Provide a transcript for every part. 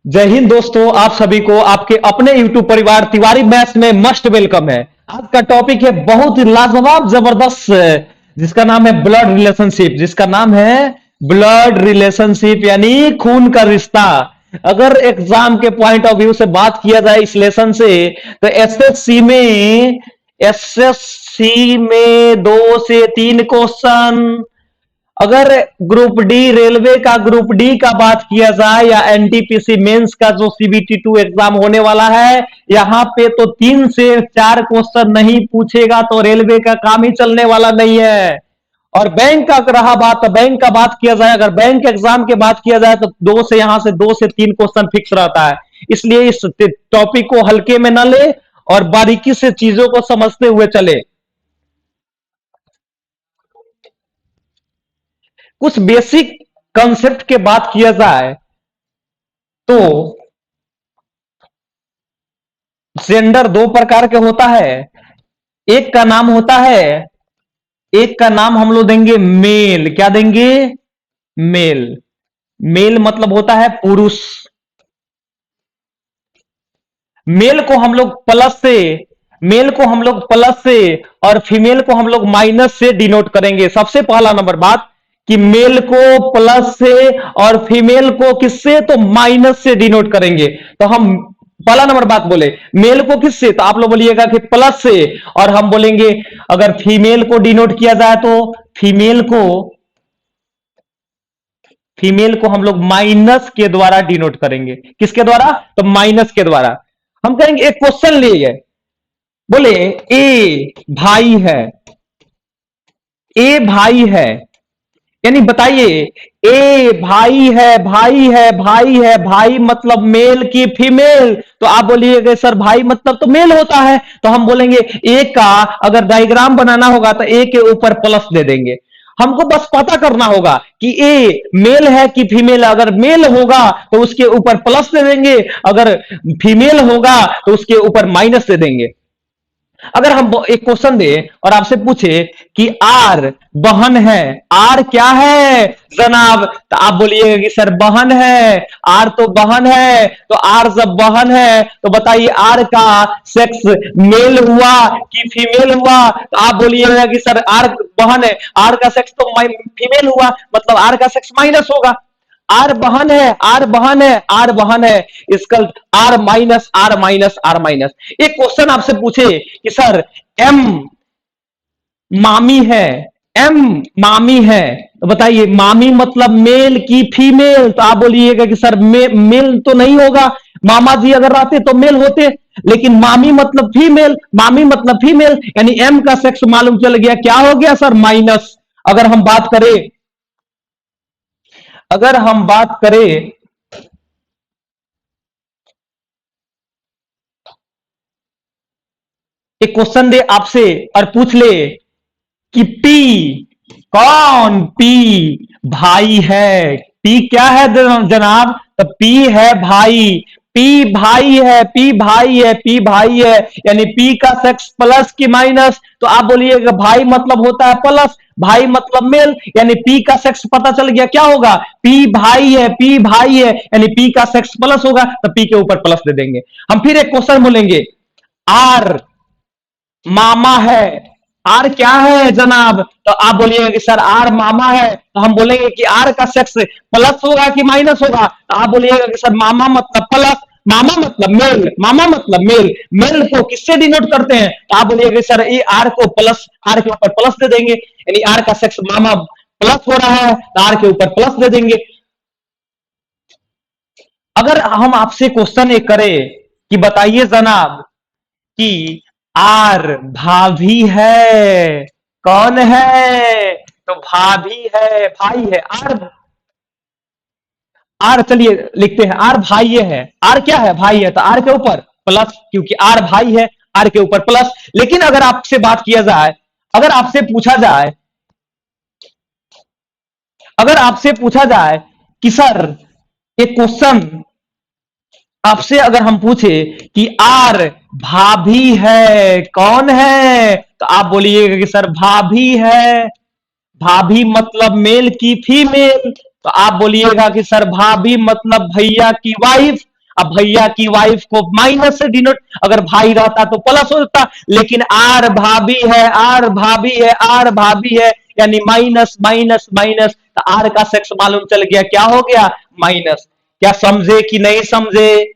जय हिंद दोस्तों, आप सभी को आपके अपने YouTube परिवार तिवारी मैथ्स में मस्ट वेलकम है। आज का टॉपिक है बहुत ही लाजवाब जबरदस्त, जिसका नाम है ब्लड रिलेशनशिप। जिसका नाम है ब्लड रिलेशनशिप यानी खून का रिश्ता। अगर एग्जाम के पॉइंट ऑफ व्यू से बात किया जाए इस लेसन से, तो एसएससी में 2 से 3 क्वेश्चन। अगर ग्रुप डी रेलवे का ग्रुप डी का बात किया जाए या एनटीपीसी मेंस का जो सीबीटी 2 एग्जाम होने वाला है, यहां पे तो 3 से 4 क्वेश्चन नहीं पूछेगा तो रेलवे का काम ही चलने वाला नहीं है। और बैंक का रहा बात, तो बैंक का बात किया जाए, अगर बैंक एग्जाम की बात किया जाए तो दो से तीन क्वेश्चन फिक्स रहता है। इसलिए इस टॉपिक को हल्के में न ले और बारीकी से चीजों को समझते हुए चले। कुछ बेसिक कंसेप्ट के बात किया जाए तो जेंडर 2 प्रकार के होता है। एक का नाम होता है, एक का नाम हम लोग देंगे मेल। क्या देंगे? मेल। मेल मतलब होता है पुरुष। मेल को हम लोग प्लस से मेल को हम लोग प्लस से और फीमेल को हम लोग माइनस से डिनोट करेंगे। सबसे पहला नंबर बात कि मेल को प्लस से और फीमेल को किससे? तो माइनस से डिनोट करेंगे। तो हम पहला नंबर बात बोले मेल को किससे, तो आप लोग बोलिएगा कि प्लस से। और हम बोलेंगे अगर फीमेल को डिनोट किया जाए तो फीमेल को हम लोग माइनस के द्वारा डिनोट करेंगे। किसके द्वारा? तो माइनस के द्वारा। हम कहेंगे एक क्वेश्चन लिए, बोले ए भाई है, ए भाई है, यानी बताइए ए भाई है, भाई है, भाई है, भाई मतलब मेल की फीमेल। तो आप बोलिएगा सर भाई मतलब तो मेल होता है, तो हम बोलेंगे ए का अगर डायग्राम बनाना होगा तो ए के ऊपर प्लस दे देंगे। हमको बस पता करना होगा कि ए मेल है कि फीमेल है। अगर मेल होगा तो उसके ऊपर प्लस दे देंगे, अगर फीमेल होगा तो उसके ऊपर माइनस दे देंगे। अगर हम एक क्वेश्चन दे और आपसे पूछे कि आर बहन है, आर क्या है जनाब, तो आप बोलिएगा कि सर बहन है, आर तो बहन है। तो आर जब बहन है तो बताइए आर का सेक्स मेल हुआ कि फीमेल हुआ? तो आप बोलिएगा कि सर आर बहन है, आर का सेक्स तो फीमेल हुआ, मतलब आर का सेक्स माइनस होगा। आर बहन है, आर बहन है, आर बहन है, इसका R minus R minus R minus. एक क्वेश्चन आपसे पूछे कि सर एम मामी है, एम मामी है, तो बताइए मामी मतलब मेल की फीमेल? तो आप बोलिएगा कि सर मेल तो नहीं होगा, मामा जी अगर रहते तो मेल होते, लेकिन मामी मतलब फीमेल, मामी मतलब फीमेल, यानी एम का सेक्स मालूम चल गया। क्या हो गया सर? माइनस। अगर हम बात करें अगर हम बात करें एक क्वेश्चन दे आपसे और पूछ ले कि पी कौन? पी भाई है। पी क्या है जनाब? तो पी है भाई। पी भाई है, पी भाई है, पी भाई है, यानी पी का सेक्स प्लस की माइनस? तो आप बोलिएगा भाई मतलब होता है प्लस, भाई मतलब मेल, यानी पी का सेक्स पता चल गया। क्या होगा? पी भाई है, पी भाई है, यानी पी का सेक्स प्लस होगा, तो पी के ऊपर प्लस दे देंगे। हम फिर एक क्वेश्चन बोलेंगे आर मामा है, आर क्या है जनाब? तो आप बोलिएगा कि सर आर मामा है, तो हम बोलेंगे कि आर का सेक्स प्लस होगा कि माइनस होगा? तो आप बोलिएगा कि सर मामा मतलब प्लस, मामा मतलब मेल, मामा मतलब मेल। मेल को किससे डिनोट करते हैं? तो आप बोलिएगा सर ये आर को प्लस, आर के ऊपर प्लस दे देंगे, यानी आर का सेक्स मामा प्लस हो रहा है तो आर के ऊपर प्लस दे देंगे। अगर हम आपसे क्वेश्चन एक करें कि बताइए जनाब कि आर भाभी है, कौन है? तो भाभी है, भाई है। आर आर चलिए लिखते हैं आर भाई है। आर क्या है? भाई है, तो आर के ऊपर प्लस, क्योंकि आर भाई है, आर के ऊपर प्लस। लेकिन अगर आपसे बात किया जाए, अगर आपसे पूछा जाए अगर आपसे पूछा जाए कि सर एक क्वेश्चन आपसे अगर हम पूछे कि आर भाभी है, कौन है? तो आप बोलिएगा कि सर भाभी है, भाभी मतलब मेल की फीमेल? तो आप बोलिएगा कि सर भाभी मतलब भैया की वाइफ, अब भैया की वाइफ को माइनस से डिनोट, अगर भाई रहता तो प्लस होता, लेकिन आर भाभी है, आर भाभी है, आर भाभी है, यानी माइनस माइनस माइनस, तो आर का सेक्स मालूम चल गया, क्या हो गया, माइनस। क्या समझे कि नहीं समझे?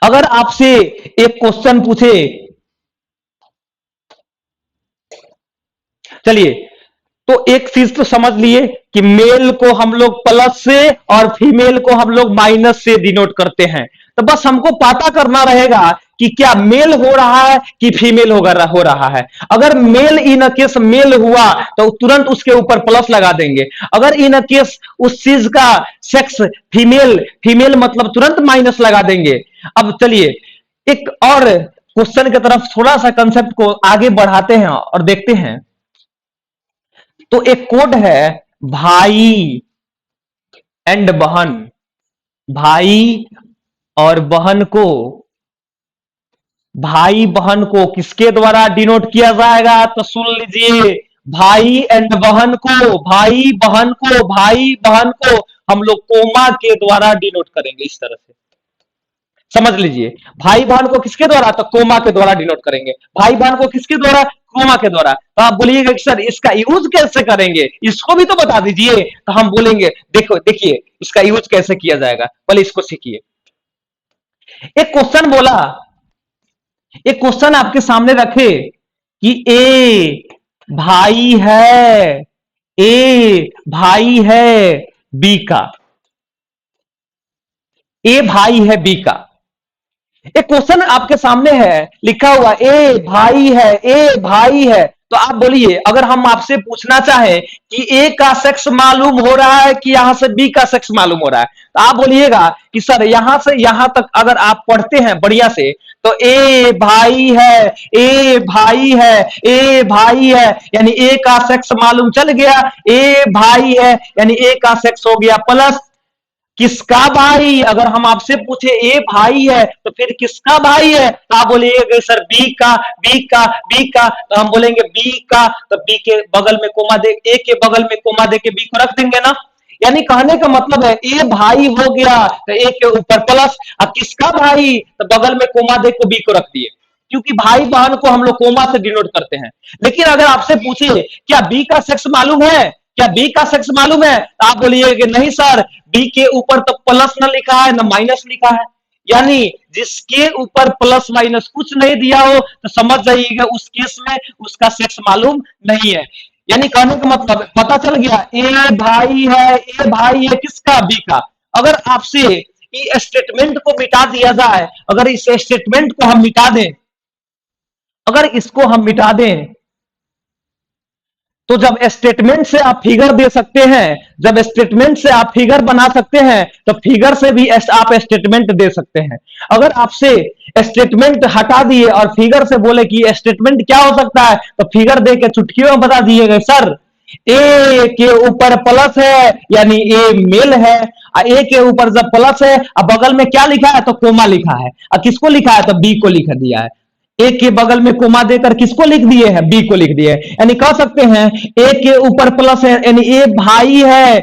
अगर आपसे एक क्वेश्चन पूछे, चलिए, तो एक चीज तो समझ लिए कि मेल को हम लोग प्लस से और फीमेल को हम लोग माइनस से डिनोट करते हैं। तो बस हमको पता करना रहेगा कि क्या मेल हो रहा है कि फीमेल हो रहा है। अगर मेल इन केस मेल हुआ तो तुरंत उसके ऊपर प्लस लगा देंगे। अगर इन केस उस चीज का सेक्स फीमेल, फीमेल मतलब तुरंत माइनस लगा देंगे। अब चलिए एक और क्वेश्चन की तरफ थोड़ा सा कंसेप्ट को आगे बढ़ाते हैं और देखते हैं। तो एक कोड है, भाई एंड बहन, भाई और बहन को, भाई बहन को किसके द्वारा डिनोट किया जाएगा? तो सुन लीजिए, भाई एंड बहन को, भाई बहन को, भाई बहन को हम लोग कोमा के द्वारा डिनोट करेंगे, इस तरह से समझ लीजिए। भाई बहन को किसके द्वारा? तो कोमा के द्वारा डिनोट करेंगे। भाई बहन को किसके द्वारा? कोमा के द्वारा। तो आप बोलिएगा कि सर इसका यूज कैसे करेंगे, इसको भी तो बता दीजिए। तो हम बोलेंगे देखो, देखिए इसका यूज कैसे किया जाएगा, पहले इसको सीखिए। एक क्वेश्चन बोला, एक क्वेश्चन आपके सामने रखे कि ए भाई है, ए भाई है बी का, ए भाई है बी का। एक क्वेश्चन आपके सामने है, लिखा हुआ ए भाई है, ए भाई है। तो आप बोलिए, अगर हम आपसे पूछना चाहें कि ए का सेक्स मालूम हो रहा है कि यहां से बी का सेक्स मालूम हो रहा है, तो आप बोलिएगा कि सर यहां से यहां तक अगर आप पढ़ते हैं बढ़िया से, तो ए भाई है, ए भाई है, ए भाई है, यानी ए का सेक्स मालूम चल गया। ए भाई है यानी ए का सेक्स हो गया प्लस। किसका भाई? अगर हम आपसे पूछे ए भाई है तो फिर किसका भाई है? तो आप बोलिएगा सर बी का, बी का, बी का। तो हम बोलेंगे बी का, तो बी के बगल में कोमा दे, ए के बगल में कोमा दे के बी को रख देंगे ना। यानी कहने का मतलब है ए भाई हो गया तो ए के ऊपर प्लस, अब किसका भाई? तो बगल में कोमा दे को बी को रख दिए, क्योंकि भाई बहन को हम लोग कोमा से डिनोट करते हैं। लेकिन अगर आपसे पूछे क्या बी का सेक्स मालूम है, क्या बी का सेक्स मालूम है, तो आप बोलिए कि नहीं सर, बी के ऊपर तो प्लस ना लिखा है ना माइनस लिखा है। यानी जिसके ऊपर प्लस माइनस कुछ नहीं दिया हो तो समझ जाइएगा उस केस में उसका सेक्स मालूम नहीं है। यानी कहने का मतलब पता चल गया, ए भाई है, ए भाई है किसका? बी का। अगर आपसे इस स्टेटमेंट को मिटा दिया जाए, अगर इस स्टेटमेंट को हम मिटा दें, अगर इसको हम मिटा दें, तो जब स्टेटमेंट से आप फिगर दे सकते हैं, जब स्टेटमेंट से आप फिगर बना सकते हैं, तो फिगर से भी आप स्टेटमेंट दे सकते हैं। अगर आपसे स्टेटमेंट हटा दिए और फिगर से बोले कि स्टेटमेंट क्या हो सकता है, तो फिगर दे के चुटकियों में बता दिएगा सर ए के ऊपर प्लस है यानी ए मेल है, ए के ऊपर जब प्लस है अब बगल में क्या लिखा है? तो कोमा लिखा है। और किसको लिखा है? तो बी को लिख दिया है। ए के बगल में कोमा देकर किसको लिख दिए हैं? बी को लिख दिए। यानी कह सकते हैं ए के ऊपर प्लस है यानी ए भाई है,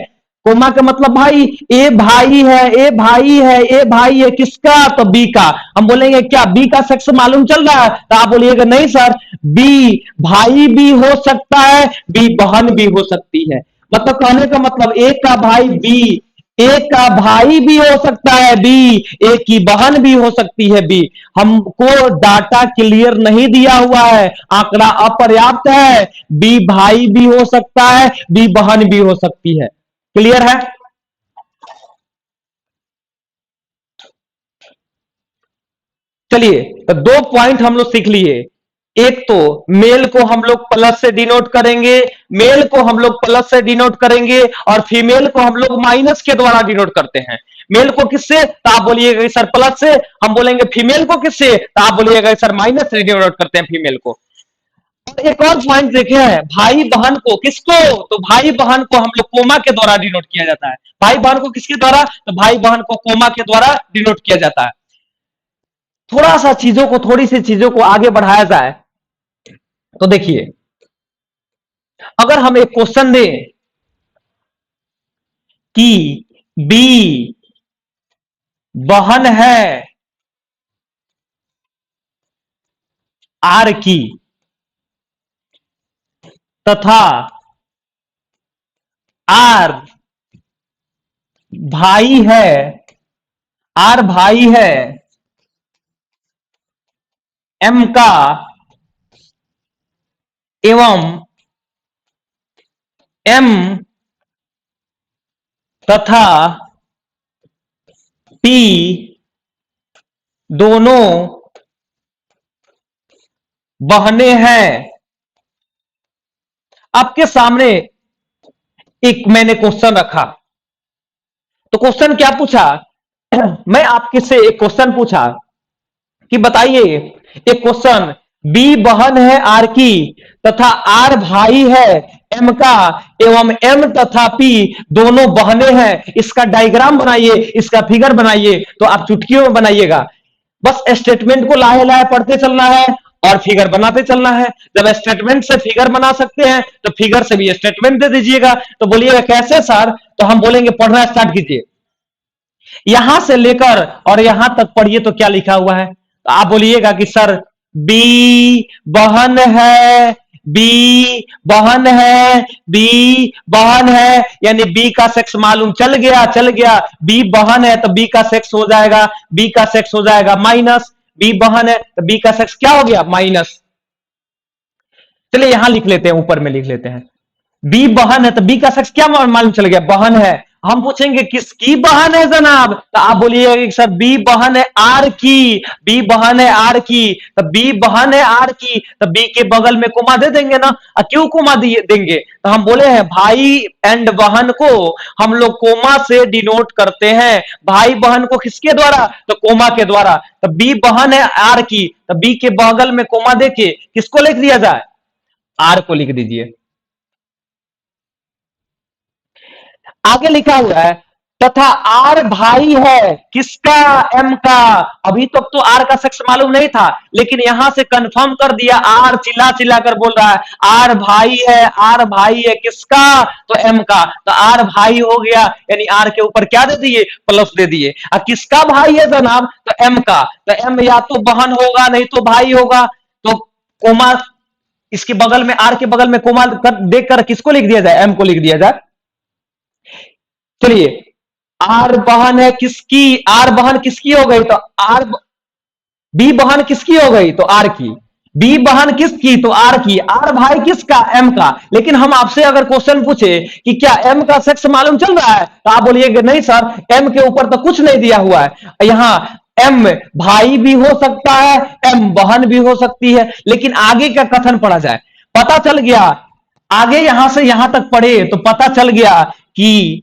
कोमा का मतलब भाई, ए भाई है, ए भाई है, ए भाई है किसका? तो बी का। हम बोलेंगे क्या बी का सेक्स मालूम चल रहा है? तो आप बोलिएगा नहीं सर, बी भाई भी हो सकता है, बी बहन भी हो सकती है। मतलब कहने का मतलब ए का भाई बी, एक का भाई भी हो सकता है बी, एक की बहन भी हो सकती है बी। हमको डाटा क्लियर नहीं दिया हुआ है, आंकड़ा अपर्याप्त है। बी भाई भी हो सकता है, बी बहन भी हो सकती है। क्लियर है? चलिए, तो दो पॉइंट हम लोग सीख लिए। एक तो मेल को हम लोग प्लस से डिनोट करेंगे, मेल को हम लोग प्लस से डिनोट करेंगे, और फीमेल को हम लोग माइनस के द्वारा डिनोट करते हैं। मेल को किससे? तो आप बोलिएगा सर प्लस से। हम बोलेंगे फीमेल को किससे? तो आप बोलिएगा सर माइनस से डिनोट करते हैं फीमेल को। और एक और पॉइंट देखे हैं, भाई बहन को किसको? तो भाई बहन को हम लोग कोमा के द्वारा डिनोट किया जाता है। भाई बहन को किसके द्वारा? तो भाई बहन को कोमा के द्वारा डिनोट किया जाता है। थोड़ा सा चीजों को, थोड़ी सी चीजों को आगे बढ़ाया जाए तो देखिए, अगर हम एक क्वेश्चन दें कि बी बहन है आर की, तथा आर भाई है, आर भाई है एम का, एवं एम तथा पी दोनों बहने हैं। आपके सामने एक मैंने क्वेश्चन रखा, तो क्वेश्चन क्या पूछा? मैं आपके से एक क्वेश्चन पूछा कि बताइए, एक क्वेश्चन, बी बहन है आर की तथा आर भाई है एम का, एवं एम तथा पी दोनों बहने हैं, इसका डायग्राम बनाइए, इसका फिगर बनाइए। तो आप चुटकियों में बनाइएगा, बस स्टेटमेंट को लाहे लाहे पढ़ते चलना है और फिगर बनाते चलना है। जब स्टेटमेंट से फिगर बना सकते हैं तो फिगर से भी स्टेटमेंट दे दीजिएगा। तो बोलिएगा कैसे सर? तो हम बोलेंगे पढ़ना स्टार्ट कीजिए, यहां से लेकर और यहां तक पढ़िए तो क्या लिखा हुआ है। तो आप बोलिएगा कि सर बी बहन है, बी बहन है, बी बहन है, यानी बी का सेक्स मालूम चल गया, चल गया। बी बहन है तो बी का सेक्स हो जाएगा, बी का सेक्स हो जाएगा माइनस, बी बहन है तो बी का सेक्स क्या हो गया? माइनस। चलिए यहां लिख लेते हैं, ऊपर में लिख लेते हैं, बी बहन है तो बी का सेक्स क्या मालूम चल गया? बहन है। हम पूछेंगे किसकी बहन है जनाब? तो आप बोलिएगा कि सर बी बहन है आर की, बी बहन है आर की। तो बी बहन है आर की तो बी के बगल में कोमा दे देंगे ना। क्यों कोमा देंगे? तो हम बोले हैं भाई एंड बहन को हम लोग कोमा से डिनोट करते हैं। भाई बहन को किसके द्वारा? तो कोमा के द्वारा। तो बी बहन है आर की तो बी के बगल में कोमा देके किसको लिख दिया जाए? आर को लिख दीजिए। आगे लिखा हुआ है तथा आर भाई है किसका? एम का। अभी तक तो आर का सेक्स मालूम नहीं था, लेकिन यहां से कंफर्म कर दिया, आर चिल्ला चिल्ला कर बोल रहा है आर भाई है, आर भाई है किसका? तो एम का। तो आर भाई हो गया, यानी आर के ऊपर क्या दे दिए? प्लस दे दिए। किसका भाई है जनाब? तो एम का। तो एम या तो बहन होगा नहीं तो भाई होगा। तो कोमा इसके बगल में, आर के बगल में कोमा देखकर किसको लिख दिया जाए? एम को लिख दिया जाए। चलिए आर बहन है किसकी? आर बहन किसकी हो गई? तो आर, बी बहन किसकी हो गई? तो आर की। बी बहन किसकी? तो आर की। आर भाई किसका? एम का। लेकिन हम आपसे अगर क्वेश्चन पूछे कि क्या एम का सेक्स मालूम चल रहा है, तो आप बोलिएगा नहीं सर, एम के ऊपर तो कुछ नहीं दिया हुआ है। यहां एम भाई भी हो सकता है, एम बहन भी हो सकती है, लेकिन आगे का कथन पढ़ा जाए, पता चल गया। आगे यहां से यहां तक पढ़े तो पता चल गया कि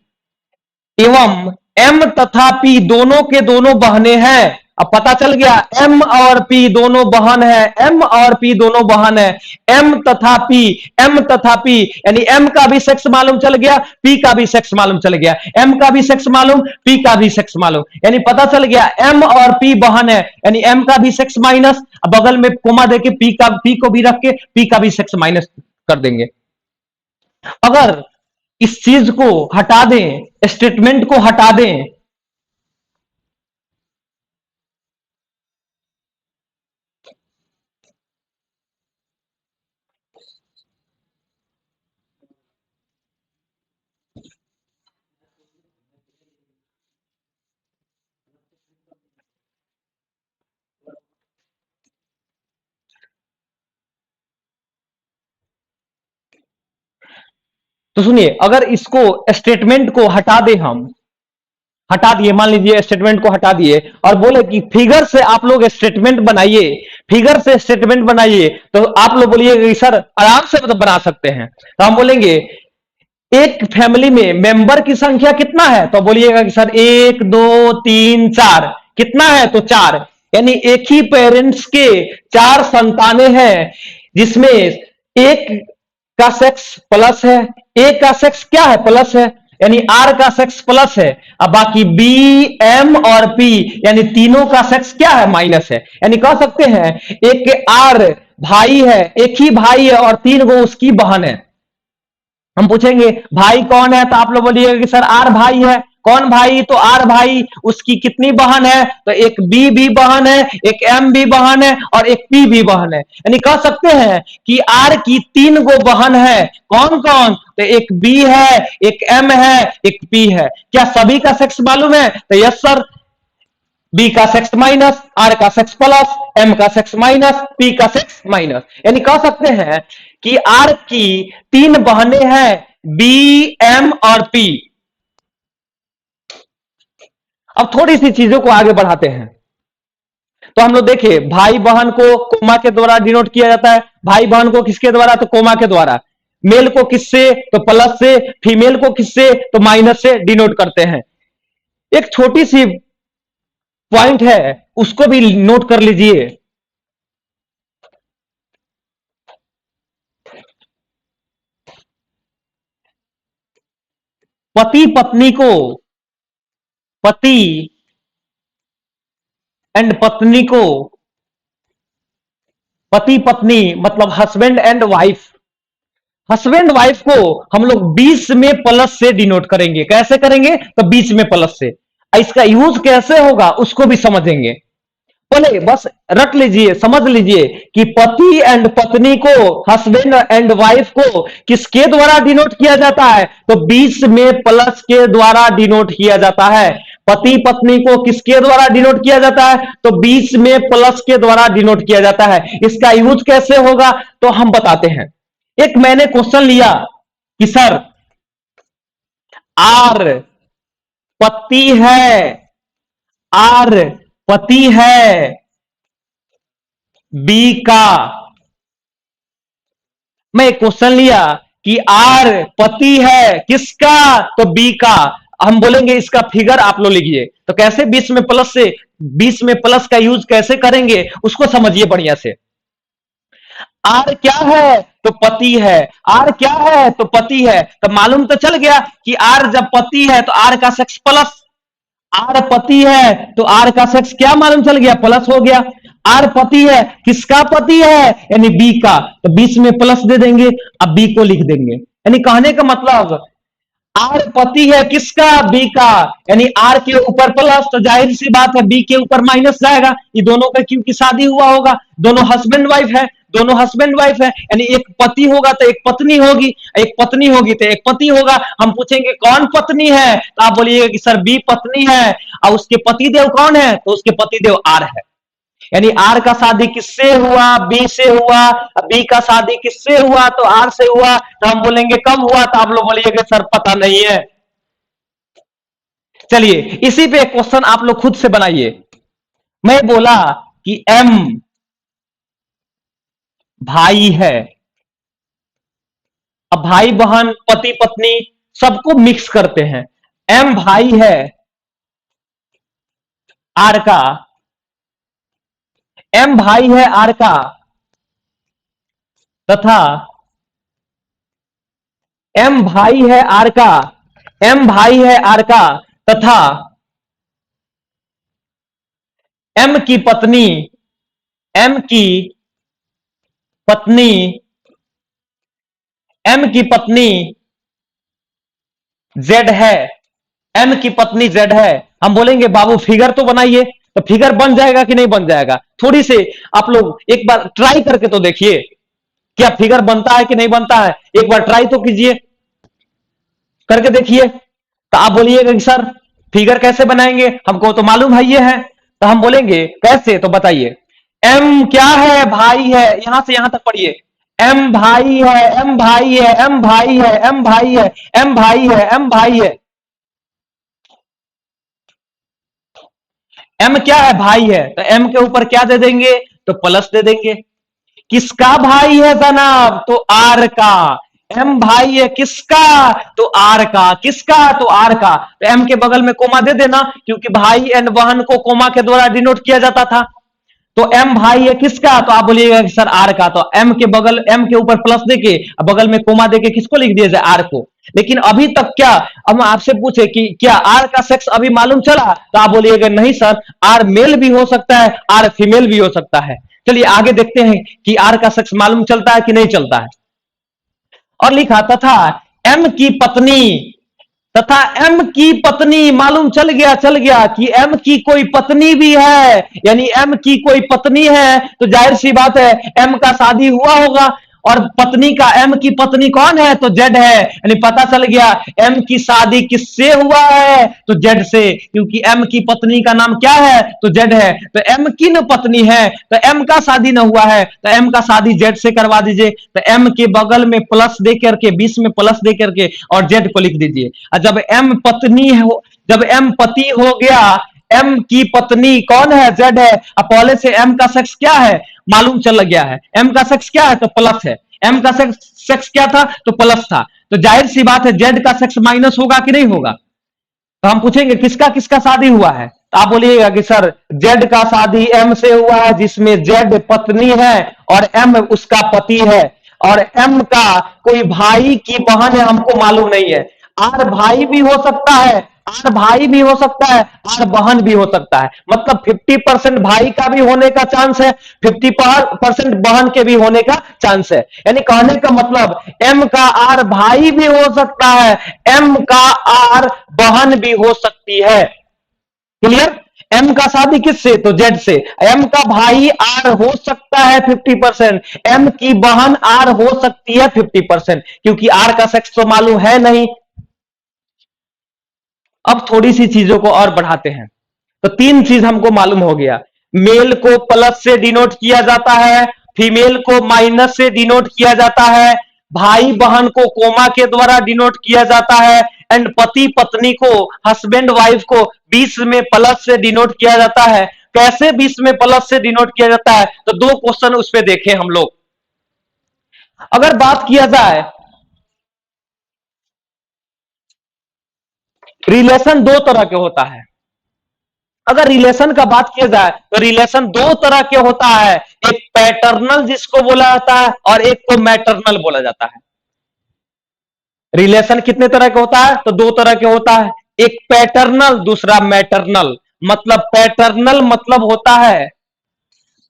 एवं एम तथा पी दोनों के दोनों बहने हैं। अब पता चल गया एम और पी दोनों बहन है, एम और पी दोनों बहन है, एम तथा पी, एम तथा पी, यानी एम का भी सेक्स मालूम चल गया, पी का भी सेक्स मालूम चल गया, एम का भी सेक्स मालूम, पी का भी सेक्स मालूम, यानी पता चल गया एम और पी बहन है, यानी एम का भी सेक्स माइनस, बगल में कोमा देके पी का, पी को भी रख के पी का भी सेक्स माइनस कर देंगे। अगर इस चीज को हटा दें, स्टेटमेंट को हटा दें, तो सुनिए, अगर इसको स्टेटमेंट को हटा दें, हम हटा दिए, मान लीजिए स्टेटमेंट को हटा दिए और बोले कि फिगर से आप लोग स्टेटमेंट बनाइए, फिगर से स्टेटमेंट बनाइए, तो आप लोग बोलिए सर आराम से मतलब बना सकते हैं। तो हम बोलेंगे एक फैमिली में मेंबर की संख्या कितना है? तो बोलिएगा कि सर 1 2 3 4। कितना है? तो 4, यानी एक ही पेरेंट्स के 4 संतानें हैं, जिसमें एक का सेक्स प्लस है, ए का सेक्स क्या है? प्लस है, यानी आर का सेक्स प्लस है। अब बाकी बी, एम और पी, यानी तीनों का सेक्स क्या है? माइनस है। यानी कह सकते हैं एक आर भाई है, एक ही भाई है और 3 गो उसकी बहन है। हम पूछेंगे भाई कौन है? तो आप लोग बोलिएगा कि सर आर भाई है, कौन भाई? तो आर भाई। उसकी कितनी बहन है? तो एक बी भी बहन है, एक एम भी बहन है और एक पी भी बहन है। यानी कह सकते हैं कि आर की 3 गो बहन है। कौन कौन? तो एक बी है, एक एम है, एक पी है। क्या सभी का सेक्स मालूम है? तो यस सर। बी का सेक्स माइनस, आर का सेक्स प्लस, एम का सेक्स माइनस, पी का सेक्स माइनस। यानी कह सकते हैं कि आर की 3 बहनें हैं, बी, एम और पी। अब थोड़ी सी चीजों को आगे बढ़ाते हैं। तो हम लोग देखिए, भाई बहन को कोमा के द्वारा डिनोट किया जाता है। भाई बहन को किसके द्वारा? तो कोमा के द्वारा। मेल को किससे? तो प्लस से। फीमेल को किससे? तो माइनस से डिनोट करते हैं। एक छोटी सी पॉइंट है, उसको भी नोट कर लीजिए। पति पत्नी को, पति एंड पत्नी को, पति पत्नी मतलब husband and wife, husband wife को हम लोग 20 में प्लस से डिनोट करेंगे। कैसे करेंगे? तो 20 में प्लस से। इसका यूज कैसे होगा उसको भी समझेंगे। पहले बस रट लीजिए, समझ लीजिए कि पति एंड पत्नी को, हस्बैंड एंड वाइफ को किसके द्वारा डिनोट किया जाता है? तो 20 में प्लस के द्वारा डिनोट किया जाता है। पति पत्नी को किसके द्वारा डिनोट किया जाता है? तो 20 में प्लस के द्वारा डिनोट किया जाता है। इसका यूज कैसे होगा तो हम बताते हैं। एक मैंने क्वेश्चन लिया कि सर आर पति है, आर पति है बी का। मैं एक क्वेश्चन लिया कि आर पति है किसका? तो बी का। हम बोलेंगे इसका फिगर आप लोग लिखिए। तो कैसे 20 में प्लस से, 20 में प्लस का यूज कैसे करेंगे उसको समझिए बढ़िया से। आर क्या है? तो पति है। आर क्या है? तो पति है। तो मालूम तो चल गया कि आर जब पति है तो आर का सेक्स प्लस। आर पति है तो आर का सेक्स क्या मालूम चल गया? प्लस हो गया। आर पति है, किसका पति है? यानी बी का। तो 20 में प्लस दे देंगे, अब बी को लिख देंगे। यानी कहने का मतलब आर पति है किसका? बी का। यानी आर के ऊपर प्लस, तो जाहिर सी बात है बी के ऊपर माइनस जाएगा। ये दोनों का क्योंकि शादी हुआ होगा, दोनों हस्बैंड वाइफ है, दोनों हस्बैंड वाइफ है। यानी एक पति होगा तो एक पत्नी होगी, एक पत्नी होगी तो एक पति होगा। हम पूछेंगे कौन पत्नी है? तो आप बोलिएगा कि सर बी पत्नी है। और उसके पतिदेव कौन है? तो उसके पतिदेव आर है। यानी आर का शादी किससे हुआ? बी से हुआ। बी का शादी किससे हुआ? तो आर से हुआ। तो हम बोलेंगे कब हुआ? तो आप लोग बोलिएगा सर पता नहीं है। चलिए इसी पे क्वेश्चन आप लोग खुद से बनाइए। मैं बोला कि एम भाई है। अब भाई बहन पति पत्नी सबको मिक्स करते हैं। एम भाई है आर का, एम भाई है आर का तथा एम भाई है आर का, एम भाई है आर का तथा एम की पत्नी, एम की पत्नी, एम की पत्नी जेड है, एम की पत्नी जेड है। हम बोलेंगे बाबू फिगर तो बनाइए। तो फिगर बन जाएगा कि नहीं बन जाएगा? थोड़ी से आप लोग एक बार ट्राई करके तो देखिए, क्या फिगर बनता है कि नहीं बनता है। एक बार ट्राई तो कीजिए, करके देखिए। तो आप बोलिएगा कि सर फिगर कैसे बनाएंगे, हमको तो मालूम है ये है। तो हम बोलेंगे कैसे, तो बताइए। एम क्या है? भाई है। यहां से यहां तक पढ़िए। एम भाई है, एम भाई है, एम भाई है, एम भाई है, एम भाई है, एम भाई है। एम क्या है? भाई है। तो एम के ऊपर क्या दे देंगे? तो प्लस दे देंगे। किसका भाई है जनाब? तो आर का। एम भाई है किसका? तो आर का। किसका? तो आर का। तो एम के बगल में कोमा दे देना, क्योंकि भाई एंड बहन को कोमा के द्वारा डिनोट किया जाता था। तो एम भाई है किसका? तो आप बोलिएगा कि सर आर का। तो एम के बगल, एम के ऊपर प्लस देके बगल में कोमा देके किसको लिख दिया जाए? आर को। लेकिन अभी तक क्या, अब आपसे पूछे कि क्या आर का सेक्स अभी मालूम चला? तो आप बोलिएगा नहीं सर, आर मेल भी हो सकता है, आर फीमेल भी हो सकता है। चलिए आगे देखते हैं कि आर का सेक्स मालूम चलता है कि नहीं चलता है। और लिखा तथा एम की पत्नी तथा एम की पत्नी, मालूम चल गया कि एम की कोई पत्नी भी है, यानी एम की कोई पत्नी है, तो जाहिर सी बात है एम का शादी हुआ होगा। और पत्नी का, एम की पत्नी कौन है, तो जेड है, यानी पता चल गया एम की शादी किससे हुआ है, तो जेड से, क्योंकि एम की पत्नी का नाम क्या है, तो जेड है। तो एम की न पत्नी है, तो एम का शादी न हुआ है, तो एम का शादी जेड से करवा दीजिए। तो एम के बगल में प्लस दे करके, 20 में प्लस दे करके और जेड को लिख दीजिए। और जब एम पत्नी हो, जब एम पति हो गया, एम की पत्नी कौन है, जेड है। अब पहले से एम का सेक्स क्या है, मालूम चल गया है, एम का सेक्स क्या है, तो प्लस है। एम का सेक्स क्या था, तो प्लस था। तो जाहिर सी बात है जेड का सेक्स माइनस होगा कि नहीं होगा। तो हम पूछेंगे किसका किसका शादी हुआ है, तो आप बोलिएगा कि सर जेड का शादी एम से हुआ है, जिसमें जेड पत्नी है और एम उसका पति है। और एम का कोई भाई की बहन है, हमको मालूम नहीं है। आर भाई भी हो सकता है, आर भाई भी हो सकता है, आर बहन भी हो सकता है। मतलब 50% भाई का भी होने का चांस है, 50% बहन के भी होने का चांस है। यानी कहने का मतलब एम का आर भाई भी हो सकता है, एम का आर बहन भी हो सकती है। क्लियर। एम का शादी किससे, तो जेड से। एम का भाई आर हो सकता है 50%, एम की बहन आर हो सकती है 50%, क्योंकि आर का सेक्स तो मालूम है नहीं। अब थोड़ी सी चीजों को और बढ़ाते हैं। तो तीन चीज हमको मालूम हो गया, मेल को प्लस से डिनोट किया जाता है, फीमेल को माइनस से डिनोट किया जाता है, भाई बहन को कोमा के द्वारा डिनोट किया जाता है, एंड पति पत्नी को, हस्बैंड वाइफ को 20 में प्लस से डिनोट किया जाता है। कैसे 20 में प्लस से डिनोट किया जाता है, तो दो क्वेश्चन उस पर देखें हम लोग। अगर बात किया जाए, रिलेशन दो तरह के होता है। अगर रिलेशन का बात किया जाए तो रिलेशन दो तरह के होता है, एक पैटर्नल जिसको बोला जाता है और एक को मैटरनल बोला जाता है। रिलेशन कितने तरह का होता है, तो दो तरह के होता है, एक पैटर्नल दूसरा मैटरनल। मतलब पैटर्नल मतलब होता है,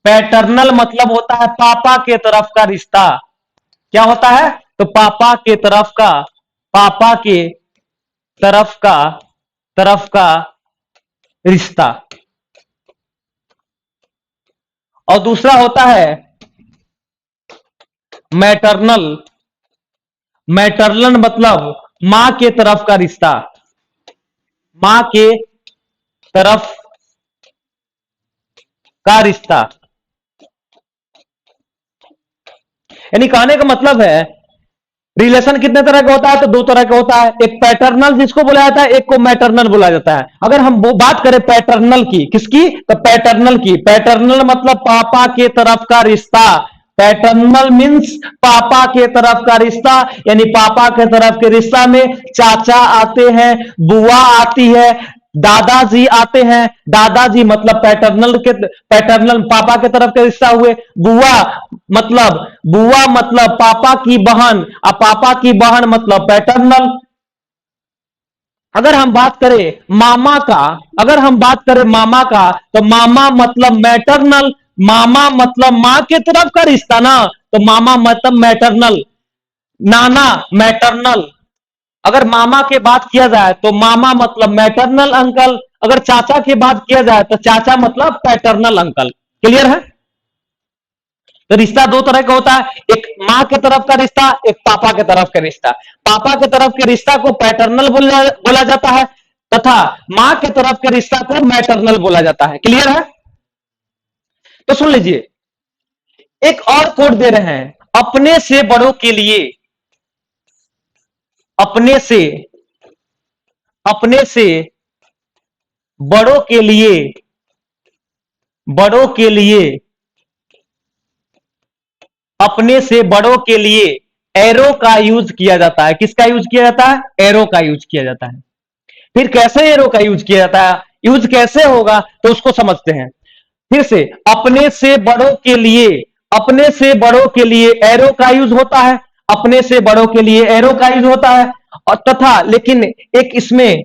पैटर्नल मतलब होता है पापा के तरफ का रिश्ता। क्या होता है, तो पापा के तरफ का, पापा के तरफ का, तरफ का रिश्ता। और दूसरा होता है मैटरनल। मैटरनल मतलब मां के तरफ का रिश्ता, मां के तरफ का रिश्ता। यानी कहने का मतलब है रिलेशन कितने तरह का होता है, तो दो तरह का होता है, एक पैटर्नल जिसको बोला जाता है, एक को मैटरनल बोला जाता है। अगर हम वो बात करें पैटर्नल की, किसकी, तो पैटर्नल की। पैटर्नल मतलब पापा के तरफ का रिश्ता। पैटर्नल मीन्स पापा के तरफ का रिश्ता, यानी पापा के तरफ के रिश्ता में चाचा आते हैं, बुआ आती है, दादाजी आते हैं। दादाजी मतलब पैटर्नल के, पैटर्नल पापा के तरफ के रिश्ता हुए। बुआ मतलब, बुआ मतलब पापा की बहन, और पापा की बहन मतलब पैटर्नल। अगर हम बात करें मामा का, अगर हम बात करें मामा का, तो मामा मतलब मैटरनल। मामा मतलब मां के तरफ का रिश्ता ना, तो मामा मतलब मैटरनल। नाना मैटरनल। अगर मामा के बात किया जाए तो मामा मतलब मैटरनल अंकल, अगर चाचा की बात किया जाए तो चाचा मतलब पैटर्नल अंकल। क्लियर है। तो रिश्ता दो तरह का होता है, एक मां के तरफ का रिश्ता, एक पापा के तरफ का रिश्ता। पापा के तरफ के रिश्ता को पैटर्नल बोला जाता है, तथा मां के तरफ के रिश्ता को मैटरनल बोला जाता है। क्लियर है। तो सुन लीजिए, एक और कोड दे रहे हैं, अपने से बड़ों के लिए, अपने से, अपने से बड़ों के लिए, बड़ों के लिए, अपने से बड़ों के लिए एरो का यूज किया जाता है। किसका यूज किया जाता है, एरो का यूज किया जाता है। फिर कैसे एरो का यूज किया जाता है, यूज कैसे होगा, तो उसको समझते हैं। फिर से, अपने से बड़ों के लिए, अपने से बड़ों के लिए एरो का यूज होता है, अपने से बड़ों के लिए एरो का यूज होता है। और तथा लेकिन एक इसमें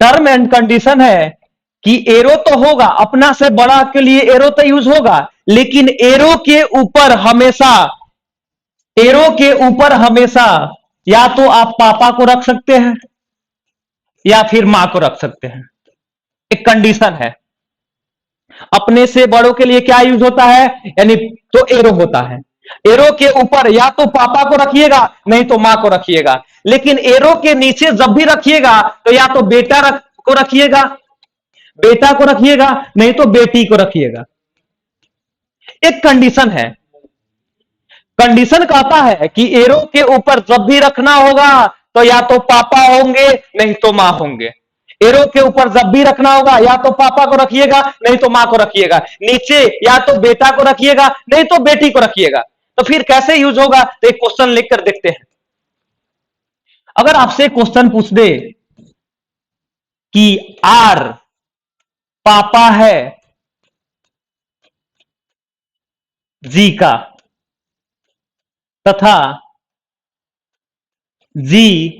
टर्म एंड कंडीशन है कि एरो तो होगा, अपना से बड़ा के लिए एरो तो यूज होगा, लेकिन एरो के ऊपर हमेशा एरो के ऊपर हमेशा या तो आप पापा को रख सकते हैं या फिर मां को रख सकते हैं। एक कंडीशन है। अपने से बड़ों के लिए क्या यूज होता है, यानी तो एरो होता है। एरो के ऊपर या तो पापा को रखिएगा नहीं तो मां को रखिएगा, लेकिन एरो के नीचे जब भी रखिएगा तो या तो को रखिएगा, बेटा को रखिएगा नहीं तो बेटी को रखिएगा। एक कंडीशन है। कंडीशन कहता है कि एरो के ऊपर जब भी रखना होगा तो या तो पापा होंगे नहीं तो मां होंगे। एरो के ऊपर जब भी रखना होगा या तो पापा को रखिएगा नहीं तो मां को रखिएगा, नीचे या तो बेटा को रखिएगा नहीं तो बेटी को रखिएगा। तो फिर कैसे यूज होगा, तो एक क्वेश्चन लिखकर देखते हैं। अगर आपसे क्वेश्चन पूछ दे कि आर पापा है जी का तथा जी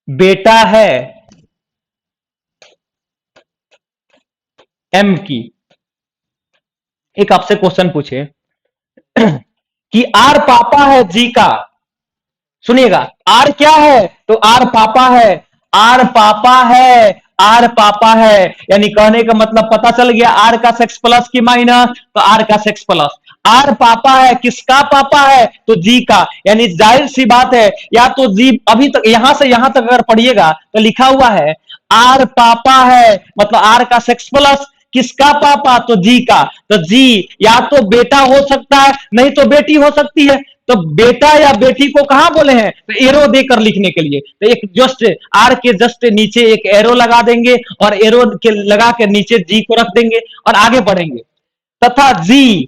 बेटा है एम की। एक आपसे क्वेश्चन पूछे कि आर पापा है जी का, सुनिएगा आर क्या है, तो आर पापा है। आर पापा है, आर पापा है, यानी कहने का मतलब पता चल गया आर का सेक्स प्लस की माइनस, तो आर का सेक्स प्लस। आर पापा है, किसका पापा है, तो जी का, यानी जाहिर सी बात है या तो जी, अभी तक यहां से यहां तक अगर पढ़िएगा तो लिखा हुआ है आर पापा है, मतलब आर का सेक्स प्लस किसका पापा, तो जी का। तो जी या तो बेटा हो सकता है नहीं तो बेटी हो सकती है। तो बेटा या बेटी को कहां बोले हैं, तो एरो देकर लिखने के लिए। तो एक जस्ट आर के जस्ट नीचे एक एरो लगा देंगे और एरो के लगा के नीचे जी को रख देंगे और आगे बढ़ेंगे। तथा जी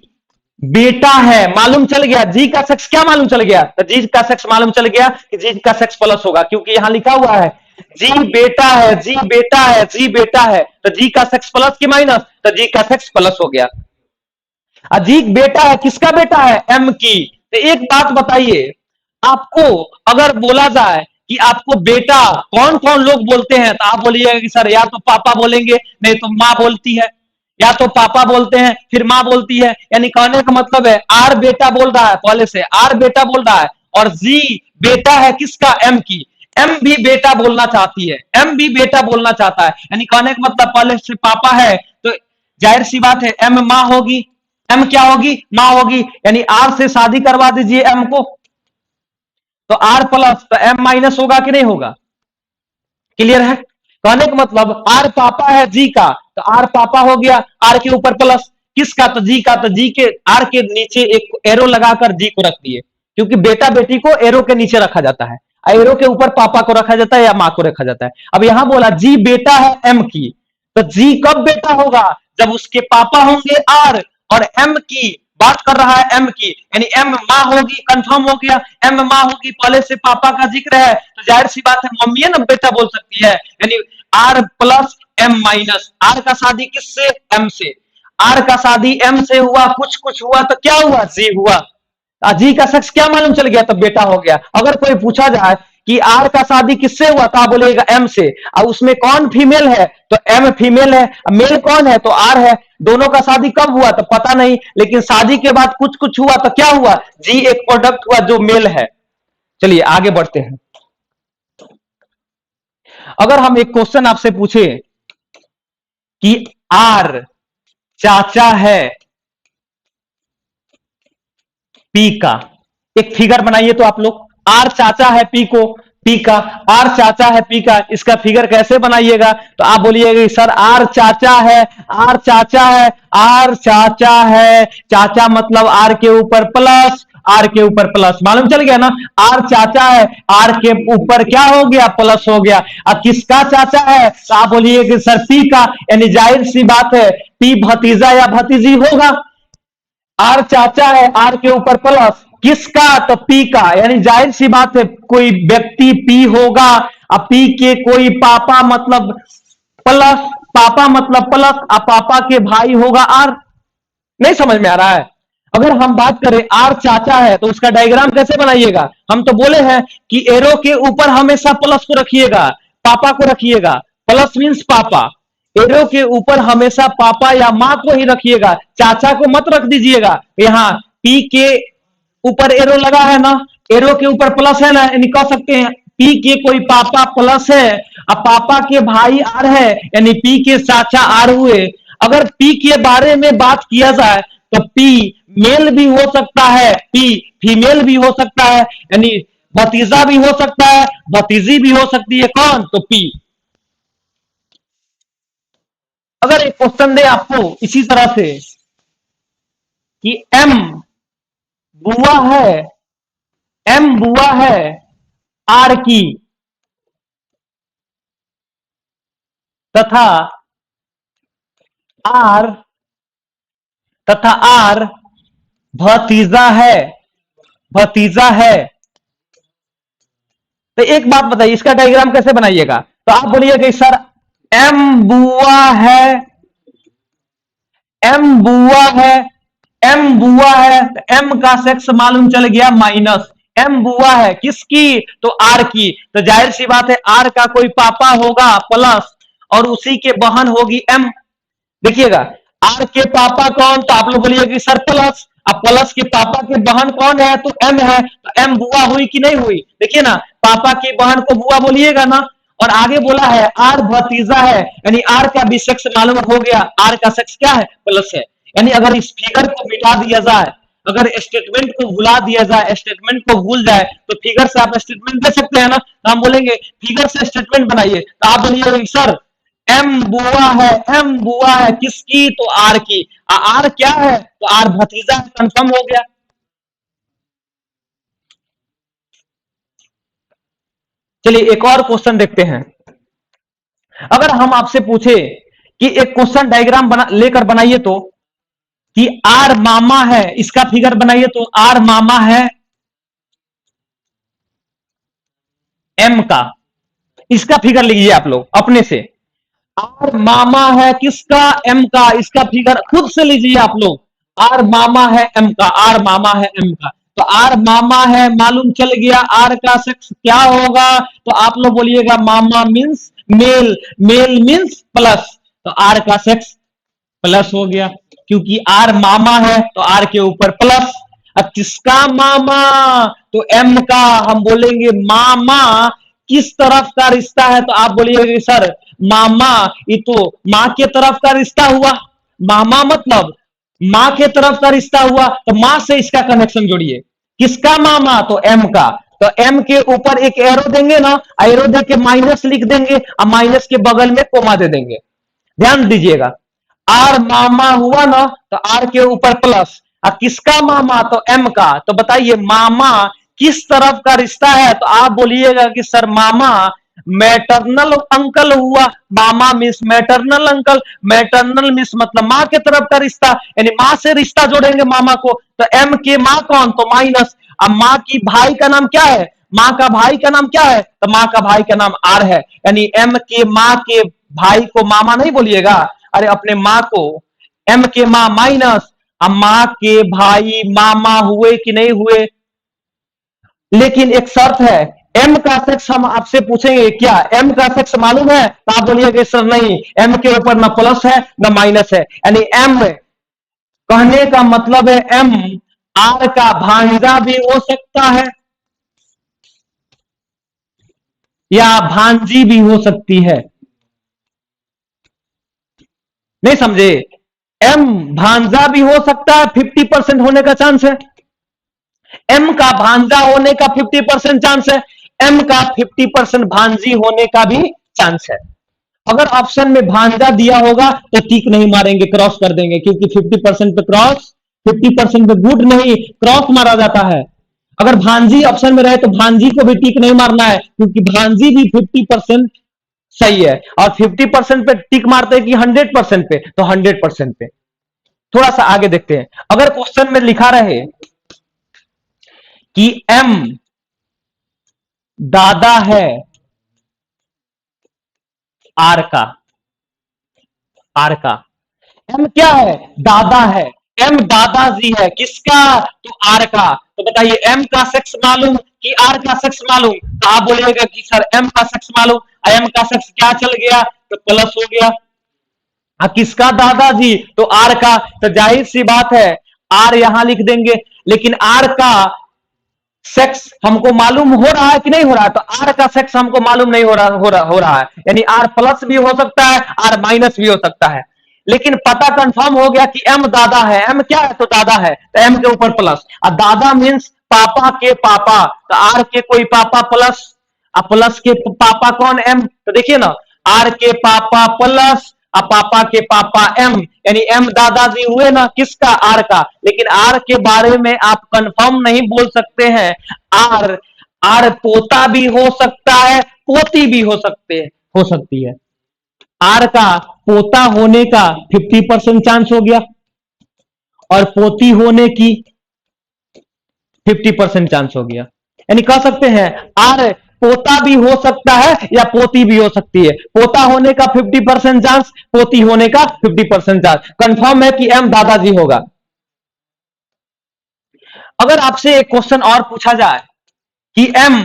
बेटा है, मालूम चल गया जी का सेक्स, क्या मालूम चल गया, तो जी का सेक्स मालूम चल गया कि जी का सेक्स प्लस होगा, क्योंकि यहां लिखा हुआ है जी बेटा है, जी बेटा है, जी बेटा है, तो जी का सेक्स प्लस की माइनस, तो जी का सेक्स प्लस हो गया। अजीत बेटा है, किसका बेटा है, एम की। तो एक बात बताइए, आपको अगर बोला जाए कि आपको बेटा कौन कौन लोग बोलते हैं, तो आप बोलिएगा कि सर या तो पापा बोलेंगे नहीं तो मां बोलती है, या तो पापा बोलते हैं फिर मां बोलती है। यानी कहने का मतलब है आर बेटा बोल रहा है, पहले से आर बेटा बोल रहा है, और जी बेटा है किसका, एम की। एम भी बेटा बोलना चाहती है, एम भी बेटा बोलना चाहता है, यानी कहने का मतलब पहले से पापा है तो जाहिर सी बात है एम मां होगी। एम क्या होगी, मां होगी, यानी आर से शादी करवा दीजिए एम को, तो आर प्लस तो एम माइनस होगा कि नहीं होगा। क्लियर है, कहने का मतलब आर पापा है जी का, तो आर पापा हो गया, आर के ऊपर प्लस किसका, तो जी का। तो जी के आर के नीचे एक एरो लगाकर जी को रख दिए, क्योंकि बेटा बेटी को एरो के नीचे रखा जाता है, एरो के ऊपर पापा को रखा जाता है या मां को रखा जाता है। अब यहां बोला जी बेटा है एम की, तो जी कब बेटा होगा, जब उसके पापा होंगे आर, और एम की बात कर रहा है एम की, यानी एम मां होगी, कंफर्म हो गया एम मां होगी, पहले से पापा का जिक्र है तो जाहिर सी बात है मम्मी है ना बेटा बोल सकती है, यानी R plus M minus. R का शादी किससे, एम से। आर का शादी एम से हुआ, कुछ कुछ हुआ तो क्या हुआ, जी हुआ। जी का शख्स क्या मालूम चल गया, तो बेटा हो गया। अगर कोई पूछा जाए कि आर का शादी किससे हुआ, तो आप बोलिएगा एम से, और उसमें कौन फीमेल है, तो एम फीमेल है, मेल कौन है, तो आर है। दोनों का शादी कब हुआ तो पता नहीं, लेकिन शादी के बाद कुछ कुछ हुआ तो क्या हुआ, जी एक प्रोडक्ट हुआ जो मेल है। चलिए आगे बढ़ते हैं। अगर हम एक क्वेश्चन आपसे पूछे कि आर चाचा है पी का, एक फिगर बनाइए तो आप लोग, आर चाचा है पी को, पी का, आर चाचा है पी का, इसका फिगर कैसे बनाइएगा, तो आप बोलिएगा सर आर चाचा है, आर चाचा है, आर चाचा है, चाचा मतलब आर के ऊपर प्लस, आर के ऊपर प्लस, मालूम चल गया ना, आर चाचा है, आर के ऊपर क्या हो गया, प्लस हो गया। अब किसका चाचा है, तो आप बोलिए कि सर पी का, यानी जाहिर सी बात है पी भतीजा या भतीजी होगा। आर चाचा है, आर के ऊपर प्लस किसका, तो पी का, यानी जाहिर सी बात है कोई व्यक्ति पी होगा। अब पी के कोई पापा मतलब प्लस, पापा मतलब प्लस, अब पापा के भाई होगा आर। नहीं समझ में आ रहा है। अगर हम बात करें आर चाचा है तो उसका डायग्राम कैसे बनाइएगा, हम तो बोले हैं कि एरो के ऊपर हमेशा प्लस को रखिएगा, पापा को रखिएगा, प्लस मीन्स पापा, एरो के ऊपर हमेशा पापा या मां को ही रखिएगा, चाचा को मत रख दीजिएगा। यहां पी के ऊपर एरो लगा है ना, एरो के ऊपर प्लस है ना, यानी कह सकते हैं पी के कोई पापा प्लस है, अब पापा के भाई आर है, यानी पी के चाचा आर हुए। अगर पी के बारे में बात किया जाए तो पी मेल भी हो सकता है, पी फीमेल भी हो सकता है, यानी भतीजा भी हो सकता है, भतीजी भी हो सकती है, कौन तो पी। अगर एक क्वेश्चन दे आपको इसी तरह से कि एम बुआ है, एम बुआ है आर की, तथा आर तथा आर भतीजा है, भतीजा है, तो एक बात बताइए इसका डायग्राम कैसे बनाइएगा। तो आप बोलिए कि सर एम बुआ है, एम बुआ है, एम बुआ है, तो एम का सेक्स मालूम चल गया माइनस, एम बुआ है किसकी तो आर की, तो जाहिर सी बात है आर का कोई पापा होगा प्लस और उसी के बहन होगी एम। देखिएगा आर के पापा कौन, तो आप लोग बोलिए कि सर प्लस, अब प्लस के पापा के बहन कौन है तो एम है, तो एम बुआ हुई कि नहीं हुई, देखिए ना पापा की बहन को बुआ बोलिएगा ना। और आगे बोला है आर भतीजा है, यानी आर का भी सेक्स मालूम हो गया, आर का सेक्स क्या है प्लस है। यानी अगर इस फिगर को मिटा दिया जाए, अगर स्टेटमेंट को भुला दिया जाए, स्टेटमेंट को भूल जाए तो फिगर से आप स्टेटमेंट दे सकते हैं ना, तो हम बोलेंगे फिगर से स्टेटमेंट बनाइए, तो आप बोलिए सर एम बुआ है, एम बुआ है किसकी तो आर की, आर क्या है तो आर भतीजा है, कंफर्म हो गया। चलिए एक और क्वेश्चन देखते हैं। अगर हम आपसे पूछे कि एक क्वेश्चन डायग्राम लेकर बनाइए तो कि आर मामा है, इसका फिगर बनाइए तो आर मामा है एम का, इसका फिगर लीजिए आप लोग अपने से। आर मामा है किसका एम का, इसका फिगर खुद से लीजिए आप लोग। आर मामा है एम का, आर मामा है एम का, तो आर मामा है मालूम चल गया, आर का सेक्स क्या होगा तो आप लोग बोलिएगा मामा means male, male means plus, तो आर का सेक्स प्लस हो गया, क्योंकि आर मामा है तो आर के ऊपर प्लस। अब किसका मामा तो एम का, हम बोलेंगे मामा किस तरफ का रिश्ता है तो आप बोलिएगा सर मामा ये तो मां के तरफ का रिश्ता हुआ, मामा मतलब मां के तरफ का रिश्ता हुआ, तो मां से इसका कनेक्शन जोड़िए। किसका मामा तो एम का, तो एम के ऊपर एक एरो देंगे ना, एरो दे के माइनस लिख देंगे और माइनस के बगल में कोमा दे देंगे। ध्यान दीजिएगा आर मामा हुआ ना तो आर के ऊपर प्लस, और किसका मामा तो एम का, तो बताइए मामा किस तरफ का रिश्ता है तो आप बोलिएगा कि सर मामा मैटरनल अंकल हुआ, मामा means maternal uncle, maternal means मतलब माँ के तरफ का रिश्ता, यानी माँ से रिश्ता जोड़ेंगे मामा को, तो एम के माँ कौन तो माइनस, अब माँ की भाई का नाम क्या है, माँ का भाई का नाम क्या है तो माँ का भाई का नाम आर है, यानी एम के माँ के भाई को मामा नहीं बोलिएगा, अरे अपने माँ को एम के माँ माइनस, अब माँ के भाई मामा हुए कि नहीं हुए। लेकिन एक शर्त है, एम का सेक्स हम आपसे पूछेंगे क्या एम का सेक्स मालूम है तो आप बोलिएगा सर नहीं, एम के ऊपर ना प्लस है ना माइनस है, यानी एम कहने का मतलब है एम आर का भांजा भी हो सकता है या भांजी भी हो सकती है, नहीं समझे, एम भांजा भी हो सकता है 50% होने का चांस है, एम का भांजा होने का 50% चांस है, एम का 50% भांजी होने का भी चांस है। अगर ऑप्शन में भांजा दिया होगा तो टिक नहीं मारेंगे, क्रॉस कर देंगे, क्योंकि 50% पे क्रॉस, 50% पे गुड नहीं क्रॉस मारा जाता है। अगर भांजी ऑप्शन में रहे तो भांजी को भी टिक नहीं मारना है, क्योंकि भांजी भी 50% सही है, और 50% पे टिक मारते हैं कि 100% पे, तो 100% पे। थोड़ा सा आगे देखते हैं, अगर क्वेश्चन में लिखा रहे कि एम दादा है आर का, आर का एम क्या है दादा है, एम दादाजी है किसका तो आर का, तो बताइए एम का सेक्स मालूम कि आर का सेक्स मालूम, तो आप बोलिएगा कि सर एम का सेक्स मालूम, एम का सेक्स क्या चल गया तो प्लस हो गया, किसका दादाजी तो आर का, तो जाहिर सी बात है आर यहां लिख देंगे, लेकिन आर का सेक्स हमको मालूम हो रहा है कि नहीं हो रहा है, तो आर का सेक्स हमको मालूम नहीं हो रहा है, यानी आर प्लस भी हो सकता है, आर माइनस भी हो सकता है। लेकिन पता कंफर्म हो गया कि एम दादा है, एम क्या है तो दादा है, तो एम के ऊपर प्लस, और दादा मीन्स पापा के पापा, तो आर के कोई पापा प्लस, अब प्लस के पापा कौन, एम, तो देखिए ना, आर के पापा प्लस अब पापा के पापा एम, यानी एम दादाजी हुए ना किसका, आर का। लेकिन आर के बारे में आप कंफर्म नहीं बोल सकते हैं, आर आर पोता भी हो सकता है, पोती भी हो सकती है। आर का पोता होने का 50% चांस हो गया, और पोती होने की 50% चांस हो गया, यानी कह सकते हैं आर पोता भी हो सकता है या पोती भी हो सकती है, पोता होने का 50% चांस, पोती होने का 50% चांस, कंफर्म है कि एम दादाजी होगा। अगर आपसे एक क्वेश्चन और पूछा जाए कि एम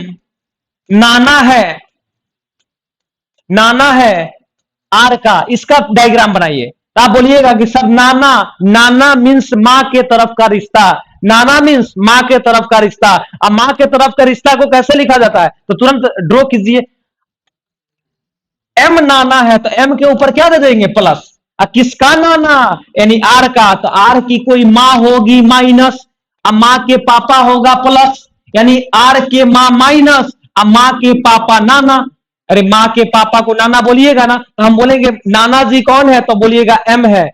नाना है, नाना है आर का, इसका डायग्राम बनाइए, तो आप बोलिएगा कि सर नाना, नाना मीन्स मां के तरफ का रिश्ता, नाना मीन्स मां के तरफ का रिश्ता। अब मां के तरफ का रिश्ता को कैसे लिखा जाता है, तो तुरंत ड्रॉ कीजिए, एम नाना है तो एम के ऊपर क्या दे देंगे, प्लस, किसका नाना, यानी आर का, तो आर की कोई मां होगी माइनस, अब मां के पापा होगा प्लस, यानी आर के मां माइनस, अब मां के पापा नाना। अरे मां के पापा को नाना बोलिएगा ना, तो हम बोलेंगे नाना जी कौन है, तो बोलिएगा एम है।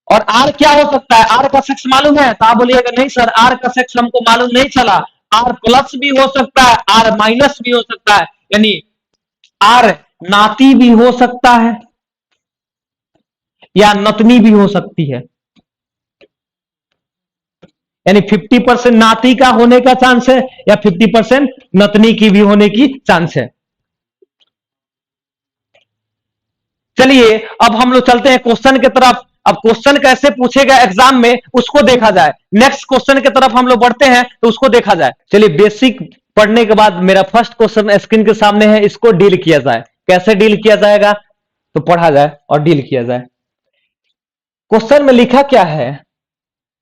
और आर क्या हो सकता है, आर का सेक्स मालूम है, तो आप बोलिएगा नहीं सर आर का सेक्स हमको मालूम नहीं चला, आर प्लस भी हो सकता है, आर माइनस भी हो सकता है, यानी आर नाती भी हो सकता है या नतनी भी हो सकती है, यानी 50% नाती का होने का चांस है या 50% नतनी की भी होने की चांस है। चलिए अब हम लोग चलते हैं क्वेश्चन की तरफ। अब क्वेश्चन कैसे पूछेगा एग्जाम में उसको देखा जाए, नेक्स्ट क्वेश्चन की तरफ हम लोग बढ़ते हैं तो उसको देखा जाए। चलिए बेसिक पढ़ने के बाद मेरा फर्स्ट क्वेश्चन स्क्रीन के सामने है, इसको डील किया जाए, कैसे डील किया जाएगा, तो पढ़ा जाए और डील किया जाए। क्वेश्चन में लिखा क्या है,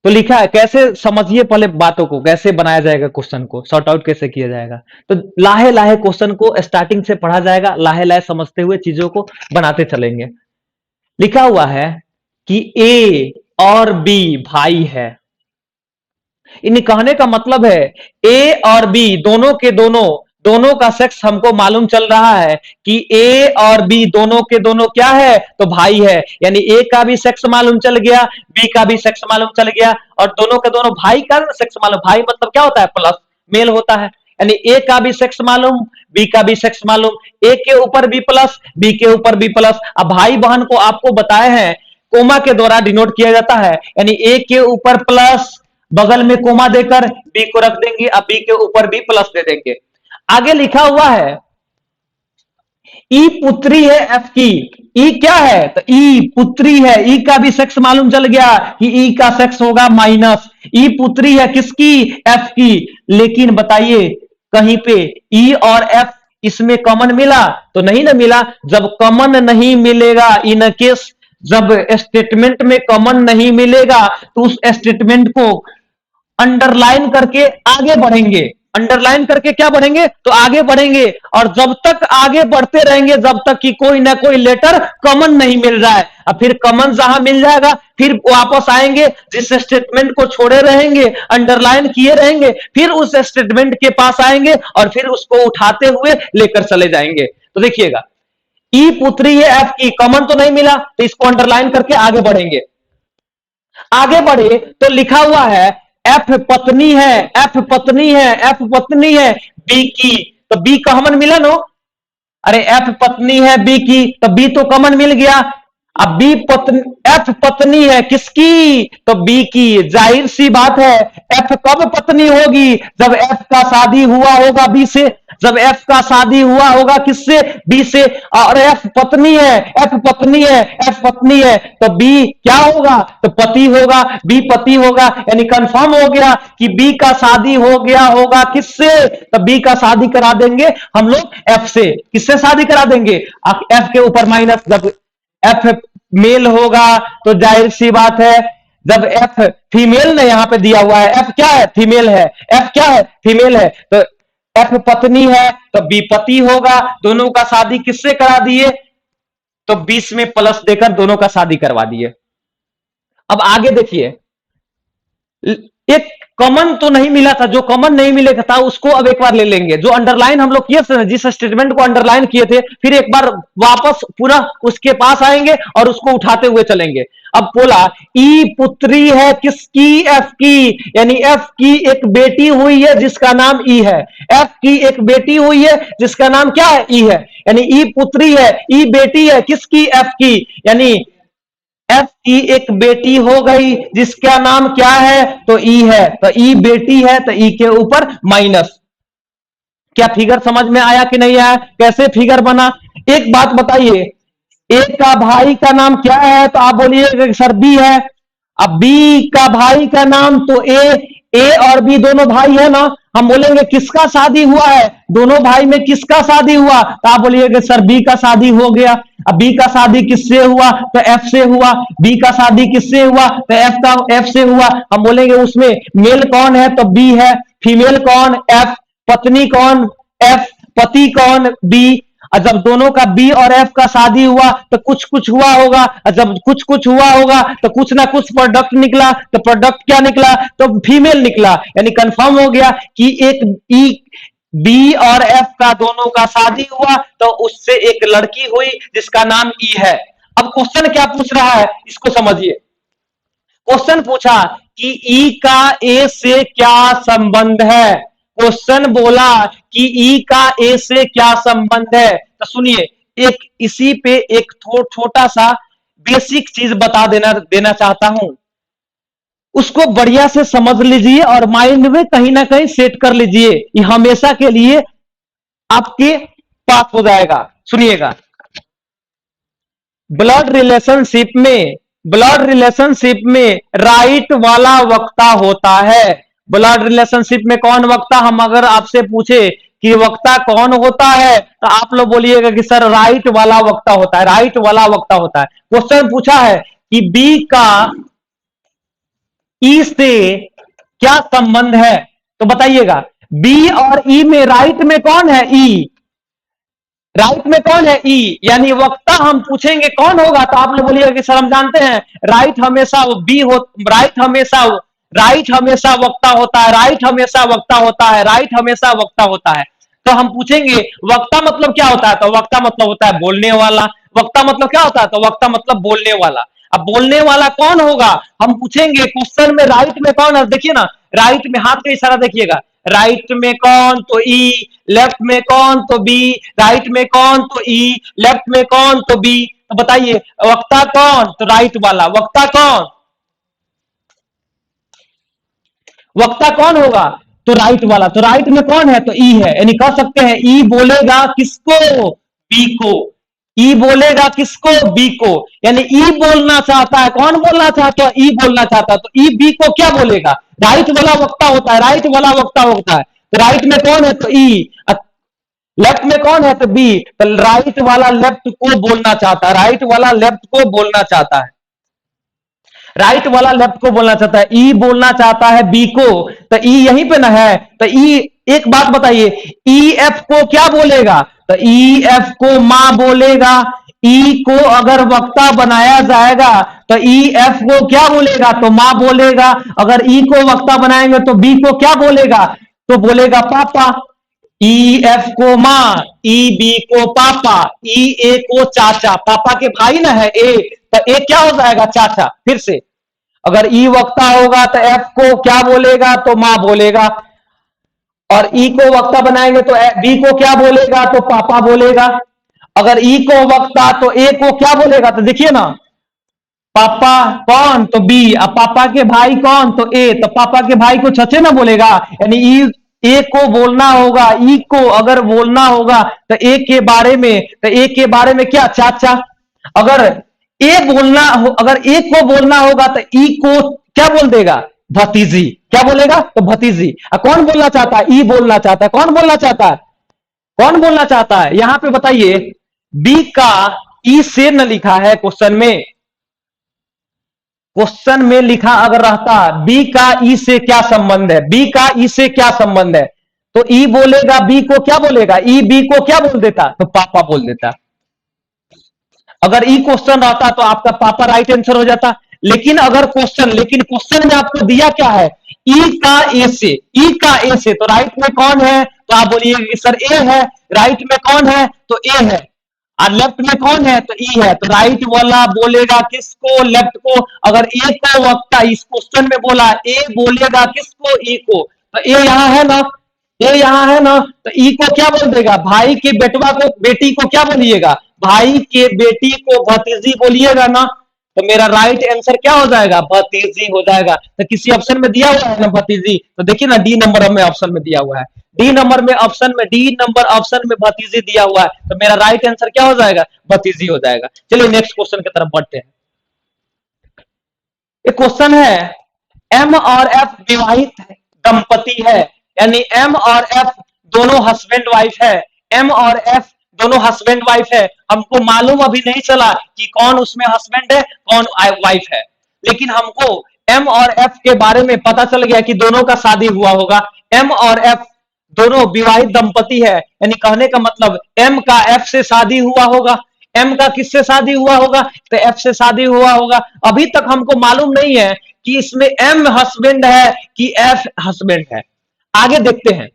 तो लिखा है कैसे, समझिए पहले बातों को, कैसे बनाया जाएगा क्वेश्चन को, सॉर्ट आउट कैसे किया जाएगा। तो लाहे लाहे क्वेश्चन को स्टार्टिंग से पढ़ा जाएगा, लाहे लाहे समझते हुए चीजों को बनाते चलेंगे। लिखा हुआ है कि ए और बी भाई है, इन कहने का मतलब है ए और बी दोनों के दोनों, दोनों का सेक्स हमको मालूम चल रहा है कि ए और बी दोनों के दोनों क्या है, तो भाई है, यानी ए का भी सेक्स मालूम चल गया, बी का भी सेक्स मालूम चल गया, और दोनों के दोनों भाई का सेक्स मालूम, भाई मतलब क्या होता है, प्लस, मेल होता है, यानी ए का भी सेक्स मालूम, बी का भी सेक्स मालूम, ए के ऊपर बी प्लस, बी के ऊपर बी प्लस। अब भाई बहन को आपको बताए हैं कोमा के द्वारा डिनोट किया जाता है, यानी ए के ऊपर प्लस, बगल में कोमा देकर बी को रख देंगे, अब बी के ऊपर बी प्लस दे देंगे। आगे लिखा हुआ है ई पुत्री है एफ की, ई क्या है, तो ई पुत्री है, ई का भी सेक्स मालूम चल गया कि ई का सेक्स होगा माइनस, ई पुत्री है किसकी, एफ की। लेकिन बताइए कहीं पे ई और एफ इसमें कॉमन मिला, तो नहीं ना मिला। जब कॉमन नहीं मिलेगा, इन केस जब स्टेटमेंट में कॉमन नहीं मिलेगा, तो उस स्टेटमेंट को अंडरलाइन करके आगे बढ़ेंगे, अंडरलाइन करके क्या बढ़ेंगे, तो आगे बढ़ेंगे, और जब तक आगे बढ़ते रहेंगे जब तक कि कोई ना कोई लेटर कॉमन नहीं मिल रहा है, और फिर कॉमन जहां मिल जाएगा फिर वापस आएंगे, जिस स्टेटमेंट को छोड़े रहेंगे, अंडरलाइन किए रहेंगे, फिर उस स्टेटमेंट के पास आएंगे और फिर उसको उठाते हुए लेकर चले जाएंगे। तो देखिएगा ई पुत्री है एफ की, कॉमन तो नहीं मिला, तो इसको अंडरलाइन करके आगे बढ़ेंगे। आगे बढ़े तो लिखा हुआ है एफ पत्नी है, एफ पत्नी है, एफ पत्नी है बी की, तो बी कॉमन मिला नो, अरे एफ पत्नी है बी की, तो बी तो कॉमन मिल गया। अब बी पत्नी, एफ पत्नी है किसकी, तो बी की, जाहिर सी बात है एफ कब पत्नी होगी, जब एफ का शादी हुआ होगा बी से, जब एफ का शादी हुआ होगा किससे, बी से, और एफ पत्नी है, एफ पत्नी है, एफ पत्नी है, तो बी क्या होगा, तो पति होगा, बी पति होगा, यानी कंफर्म हो गया कि बी का शादी हो गया होगा किससे, तो बी का शादी करा देंगे हम लोग एफ से। किससे शादी करा देंगे, एफ के ऊपर माइनस, जब एफ मेल होगा तो जाहिर सी बात है जब एफ फीमेल ने यहां पे दिया हुआ है, एफ क्या है, फीमेल है, एफ क्या है, फीमेल है, तो एफ पत्नी है तो बी पति होगा। दोनों का शादी किससे करा दिए, तो 20 में प्लस देकर दोनों का शादी करवा दिए। अब आगे देखिए, एक कॉमन तो नहीं मिला था, जो कॉमन नहीं मिलेगा था उसको अब एक बार ले लेंगे। जो अंडरलाइन हम लोग किए थे, जिस स्टेटमेंट को अंडरलाइन किए थे, फिर एक बार वापस पूरा उसके पास आएंगे और उसको उठाते हुए चलेंगे। अब बोला ई पुत्री है किसकी, एफ की, यानी एफ की एक बेटी हुई है जिसका नाम ई है। एफ की एक बेटी हुई है जिसका नाम क्या है, ई है, यानी ई पुत्री है, ई बेटी है किसकी, एफ की, यानी एफ की एक बेटी हो गई जिसका नाम क्या है, तो ई है, तो ई बेटी है तो ई के ऊपर माइनस। क्या फिगर समझ में आया कि नहीं आया, कैसे फिगर बना। एक बात बताइए, ए का भाई का नाम क्या है, तो आप बोलिए सर बी है। अब बी का भाई का नाम तो ए और बी दोनों भाई है ना, हम बोलेंगे किसका शादी हुआ है, दोनों भाई में किसका शादी हुआ, तो आप बोलिएगा सर बी का शादी हो गया। अब बी का शादी किससे हुआ, तो एफ से हुआ। बी का शादी किससे हुआ, तो एफ से हुआ। हम बोलेंगे उसमें मेल कौन है, तो बी है, फीमेल कौन, एफ, पत्नी कौन, एफ, पति कौन, बी। और जब दोनों का बी और एफ का शादी हुआ तो कुछ कुछ हुआ होगा, और जब कुछ कुछ हुआ होगा तो कुछ ना कुछ प्रोडक्ट निकला, तो प्रोडक्ट क्या निकला, तो फीमेल निकला। यानी कंफर्म हो गया कि एक ई बी और एफ का दोनों का शादी हुआ तो उससे एक लड़की हुई जिसका नाम ई है। अब क्वेश्चन क्या पूछ रहा है, इसको समझिए। क्वेश्चन पूछा कि ई का ए से क्या संबंध है। क्वेश्चन बोला कि ई का ए से क्या संबंध है, तो सुनिए, एक इसी पे एक छोटा सा बेसिक चीज बता देना चाहता हूं, उसको बढ़िया से समझ लीजिए और माइंड में कहीं ना कहीं सेट कर लीजिए, ये हमेशा के लिए आपके पास हो जाएगा। सुनिएगा, ब्लड रिलेशनशिप में, ब्लड रिलेशनशिप में राइट वाला वक्ता होता है। ब्लड रिलेशनशिप में कौन वक्ता, हम अगर आपसे पूछे कि वक्ता कौन होता है तो आप लोग बोलिएगा कि सर राइट वाला वक्ता होता है, राइट वाला वक्ता होता है। क्वेश्चन पूछा है कि बी का ई से क्या संबंध है, तो बताइएगा बी और ई में राइट में कौन है, ई, राइट में कौन है, ई, यानी वक्ता हम पूछेंगे कौन होगा तो आप लोग बोलिएगा कि सर हम जानते हैं राइट हमेशा बी हो, राइट हमेशा वक्ता होता है, राइट हमेशा वक्ता होता है, राइट हमेशा वक्ता होता है। तो हम पूछेंगे वक्ता मतलब क्या होता है, तो वक्ता मतलब होता है बोलने वाला। वक्ता मतलब क्या होता है, तो वक्ता मतलब बोलने वाला। अब बोलने वाला कौन होगा, हम पूछेंगे क्वेश्चन में राइट में कौन है, देखिए ना, राइट में हाथ का इशारा देखिएगा, राइट में कौन तो ई, लेफ्ट में कौन तो बी, राइट में कौन तो ई, लेफ्ट में कौन तो बी। तो बताइए वक्ता कौन, तो राइट वाला। वक्ता कौन, वक्ता कौन होगा, तो राइट वाला। तो राइट में कौन है, तो ई है, यानी कह सकते हैं ई बोलेगा किसको, बी को। ई बोलेगा किसको, बी को, यानी ई बोलना चाहता है, कौन बोलना चाहता है, ई बोलना चाहता है, तो ई बी को क्या बोलेगा, राइट वाला वक्ता होता है, राइट वाला वक्ता होता है। तो राइट में कौन है, तो ई, लेफ्ट में कौन है, तो बी, तो राइट वाला लेफ्ट को बोलना चाहता है, राइट वाला लेफ्ट को बोलना चाहता है, राइट वाला लेफ्ट को बोलना चाहता है, ई बोलना चाहता है बी को, तो ई यहीं पे ना है, तो ई, एक बात बताइए, ई एफ को क्या बोलेगा, तो ई एफ को मां बोलेगा। ई को अगर वक्ता बनाया जाएगा तो ई एफ को क्या बोलेगा, तो मां बोलेगा। अगर ई को वक्ता बनाएंगे तो बी को क्या बोलेगा, तो बोलेगा पापा। ई एफ को मां, ई बी को पापा, ई ए को चाचा, पापा के भाई ना है ए, तो ए क्या हो जाएगा, चाचा। फिर से, अगर ई वक्ता होगा तो एफ को क्या बोलेगा, तो मां बोलेगा, और ई को वक्ता बनाएंगे तो बी को क्या बोलेगा, तो पापा बोलेगा। अगर ई को वक्ता तो ए को क्या बोलेगा, तो देखिए ना, पापा कौन, तो बी, अब पापा के भाई कौन, तो ए, तो पापा के भाई को चचे ना बोलेगा, यानी ई, ए को बोलना होगा, ई को अगर बोलना होगा तो ए के बारे में, तो ए के बारे में क्या, चाचा। अगर ए बोलना हो, अगर ए को बोलना होगा तो ई को क्या बोल देगा, भतीजी। क्या बोलेगा, तो भतीजी। कौन बोलना चाहता है, ई बोलना चाहता है, कौन बोलना चाहता है, कौन बोलना चाहता है, यहां पे बताइए, बी का ई से न लिखा है क्वेश्चन में, क्वेश्चन में लिखा अगर रहता बी का ई से क्या संबंध है, बी का ई से क्या संबंध है, तो ई बोलेगा बी को क्या बोलेगा, ई बी को क्या बोल देता, तो पापा बोल देता। अगर ई क्वेश्चन रहता तो आपका पापा राइट आंसर हो जाता। लेकिन क्वेश्चन में आपको दिया क्या है, ई का ए से, ई का ए से, तो राइट में कौन है, तो आप बोलिए सर ए है। राइट में कौन है, तो ए है। और लेफ्ट में कौन है, तो ई है। तो राइट वाला बोलेगा किसको, लेफ्ट को। अगर ए को वक्ता इस क्वेश्चन में बोला, ए बोलेगा किसको, ई को। तो ए यहां है ना, ए यहां है ना, तो ई को क्या बोल देगा, भाई के बेटवा को, बेटी को क्या बोलिएगा, भाई के बेटी को भतीजी बोलिएगा ना। तो मेरा राइट आंसर क्या हो जाएगा, भतीजी हो जाएगा। तो किसी ऑप्शन में दिया हुआ है ना भतीजी, तो देखिए ना डी नंबर में ऑप्शन में दिया हुआ है, डी नंबर ऑप्शन में भतीजी दिया हुआ है। तो मेरा राइट आंसर क्या हो जाएगा, भतीजी हो जाएगा। चलिए नेक्स्ट क्वेश्चन की तरफ बढ़ते हैं। एक क्वेश्चन है, एम और एफ विवाहित दंपति है, यानी एम और एफ दोनों हस्बैंड वाइफ है। एम और एफ दोनों हस्बैंड वाइफ है। हमको मालूम अभी नहीं चला कि कौन उसमें हस्बैंड है कौन वाइफ है, लेकिन हमको एम और एफ के बारे में पता चल गया कि दोनों का शादी हुआ होगा। एम और एफ दोनों विवाहित दंपति है, यानी कहने का मतलब एम का एफ से शादी हुआ होगा। एम का किससे शादी हुआ होगा, तो एफ से शादी हुआ होगा। अभी तक हमको मालूम नहीं है कि इसमें एम हस्बैंड है कि एफ हस्बैंड है। आगे देखते हैं,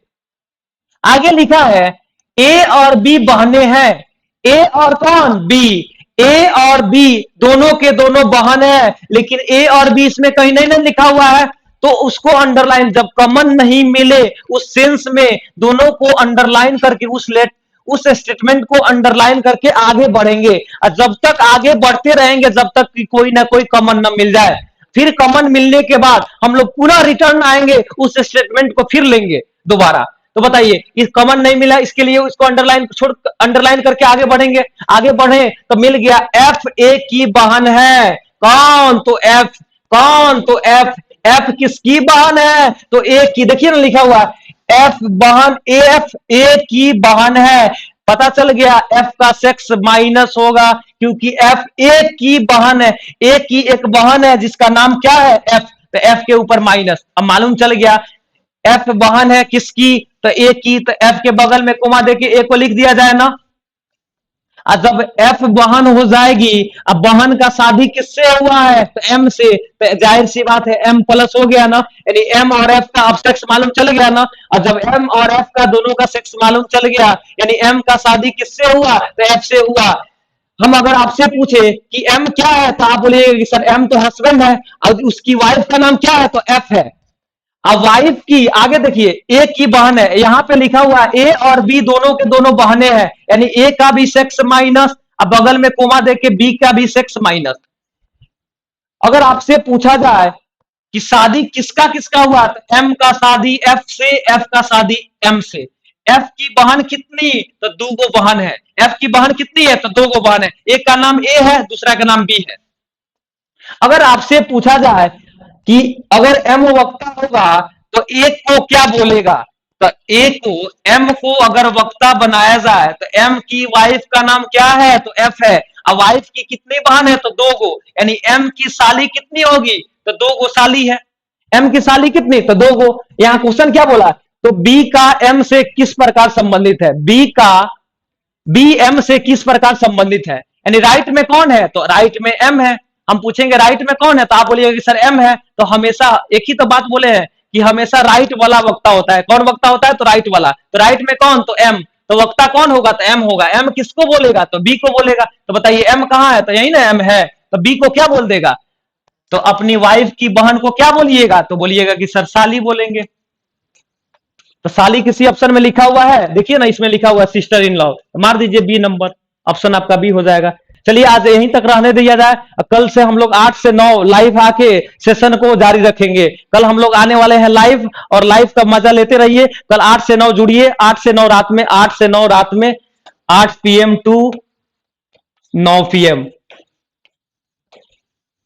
आगे लिखा है ए और बी बहनें हैं। ए और कौन, बी। ए और बी दोनों के दोनों बहन है, लेकिन ए और बी इसमें कहीं नहीं, नहीं लिखा हुआ है, तो उसको अंडरलाइन, जब कॉमन नहीं मिले उस सेंस में दोनों को अंडरलाइन करके उस स्टेटमेंट को अंडरलाइन करके आगे बढ़ेंगे। और जब तक आगे बढ़ते रहेंगे जब तक कि कोई ना कोई कॉमन ना मिल जाए, फिर कॉमन मिलने के बाद हम लोग पुनः रिटर्न आएंगे, उस स्टेटमेंट को फिर लेंगे दोबारा। तो बताइए, इस कॉमन नहीं मिला, इसके लिए उसको अंडरलाइन करके आगे बढ़ेंगे। आगे बढ़े तो मिल गया एफ ए की बहन है। कौन, तो एफ। कौन, तो एफ। एफ किसकी बहन है, तो ए की। देखिए ना लिखा हुआ एफ बहन, एफ ए की बहन है। पता चल गया एफ का सेक्स माइनस होगा, क्योंकि एफ ए की बहन है। ए की एक बहन है जिसका नाम क्या है, एफ। तो एफ के ऊपर माइनस। अब मालूम चल गया एफ बहन है किसकी, तो ए की। तो एफ के बगल में कोमा देके ए को लिख दिया जाए ना। और जब एफ बहन हो जाएगी, अब बहन का शादी किससे हुआ है, तो एम से। तो जाहिर सी बात है एम प्लस हो गया ना, यानी एम और एफ का अब सेक्स मालूम चल गया ना। और जब एम और एफ का दोनों का सेक्स मालूम चल गया, यानी एम का शादी किससे हुआ, तो एफ से हुआ। हम अगर आपसे पूछे कि एम क्या है, तो आप बोलिए सर एम तो हस्बैंड है, और उसकी वाइफ का नाम क्या है, तो एफ है। अब वाइफ की आगे देखिए, ए की बहन है, यहां पे लिखा हुआ है ए और बी दोनों के दोनों बहनें हैं, यानी ए का भी सेक्स माइनस, अब बगल में कोमा देके बी का भी सेक्स माइनस। अगर आपसे पूछा जाए कि शादी किसका किसका हुआ, तो एम का शादी एफ से, एफ का शादी एम से। एफ की बहन कितनी, तो दो गो बहन है। एफ की बहन कितनी है, तो दो गो बहन है। एक का नाम ए है, दूसरा का नाम बी है। अगर आपसे पूछा जाए कि अगर एम वक्ता होगा तो एक को क्या बोलेगा, तो ए को, एम को अगर वक्ता बनाया जाए तो एम की वाइफ का नाम क्या है, तो एफ है। अब वाइफ की कितनी बहन है, तो दो गो, यानी एम की साली कितनी होगी, तो दो गो साली है। एम की साली कितनी, तो दो गो। यहां क्वेश्चन क्या बोला, तो बी का एम से किस प्रकार संबंधित है, बी का बी एम से किस प्रकार संबंधित है, यानी राइट में कौन है, तो राइट में एम है। हम पूछेंगे राइट में कौन है, तो आप बोलिएगा कि सर एम है। तो हमेशा एक ही तो बात बोले हैं कि हमेशा राइट वाला वक्ता होता है। कौन वक्ता होता है, तो राइट वाला। तो राइट में कौन, तो एम। तो वक्ता कौन होगा, तो एम होगा। एम किसको बोलेगा, तो बी को बोलेगा। तो बताइए एम कहां है, तो यही ना एम है। तो बी को क्या बोल देगा, तो अपनी वाइफ की बहन को क्या बोलिएगा, तो बोलिएगा कि सर साली बोलेंगे। तो साली किसी ऑप्शन में लिखा हुआ है, देखिए ना इसमें लिखा हुआ है सिस्टर इन लॉ, तो मार दीजिए बी नंबर, ऑप्शन आपका बी हो जाएगा। चलिए आज यहीं तक रहने दिया जाए, कल से हम लोग 8 से 9 लाइव आके सेशन को जारी रखेंगे। कल हम लोग आने वाले हैं लाइव, और लाइव का मजा लेते रहिए। कल 8 से 9 जुड़िए, 8 से 9 रात में, 8 से 9 रात में, 8 PM टू 9 PM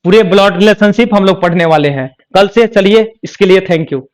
पूरे ब्लड रिलेशनशिप हम लोग पढ़ने वाले हैं कल से। चलिए इसके लिए थैंक यू।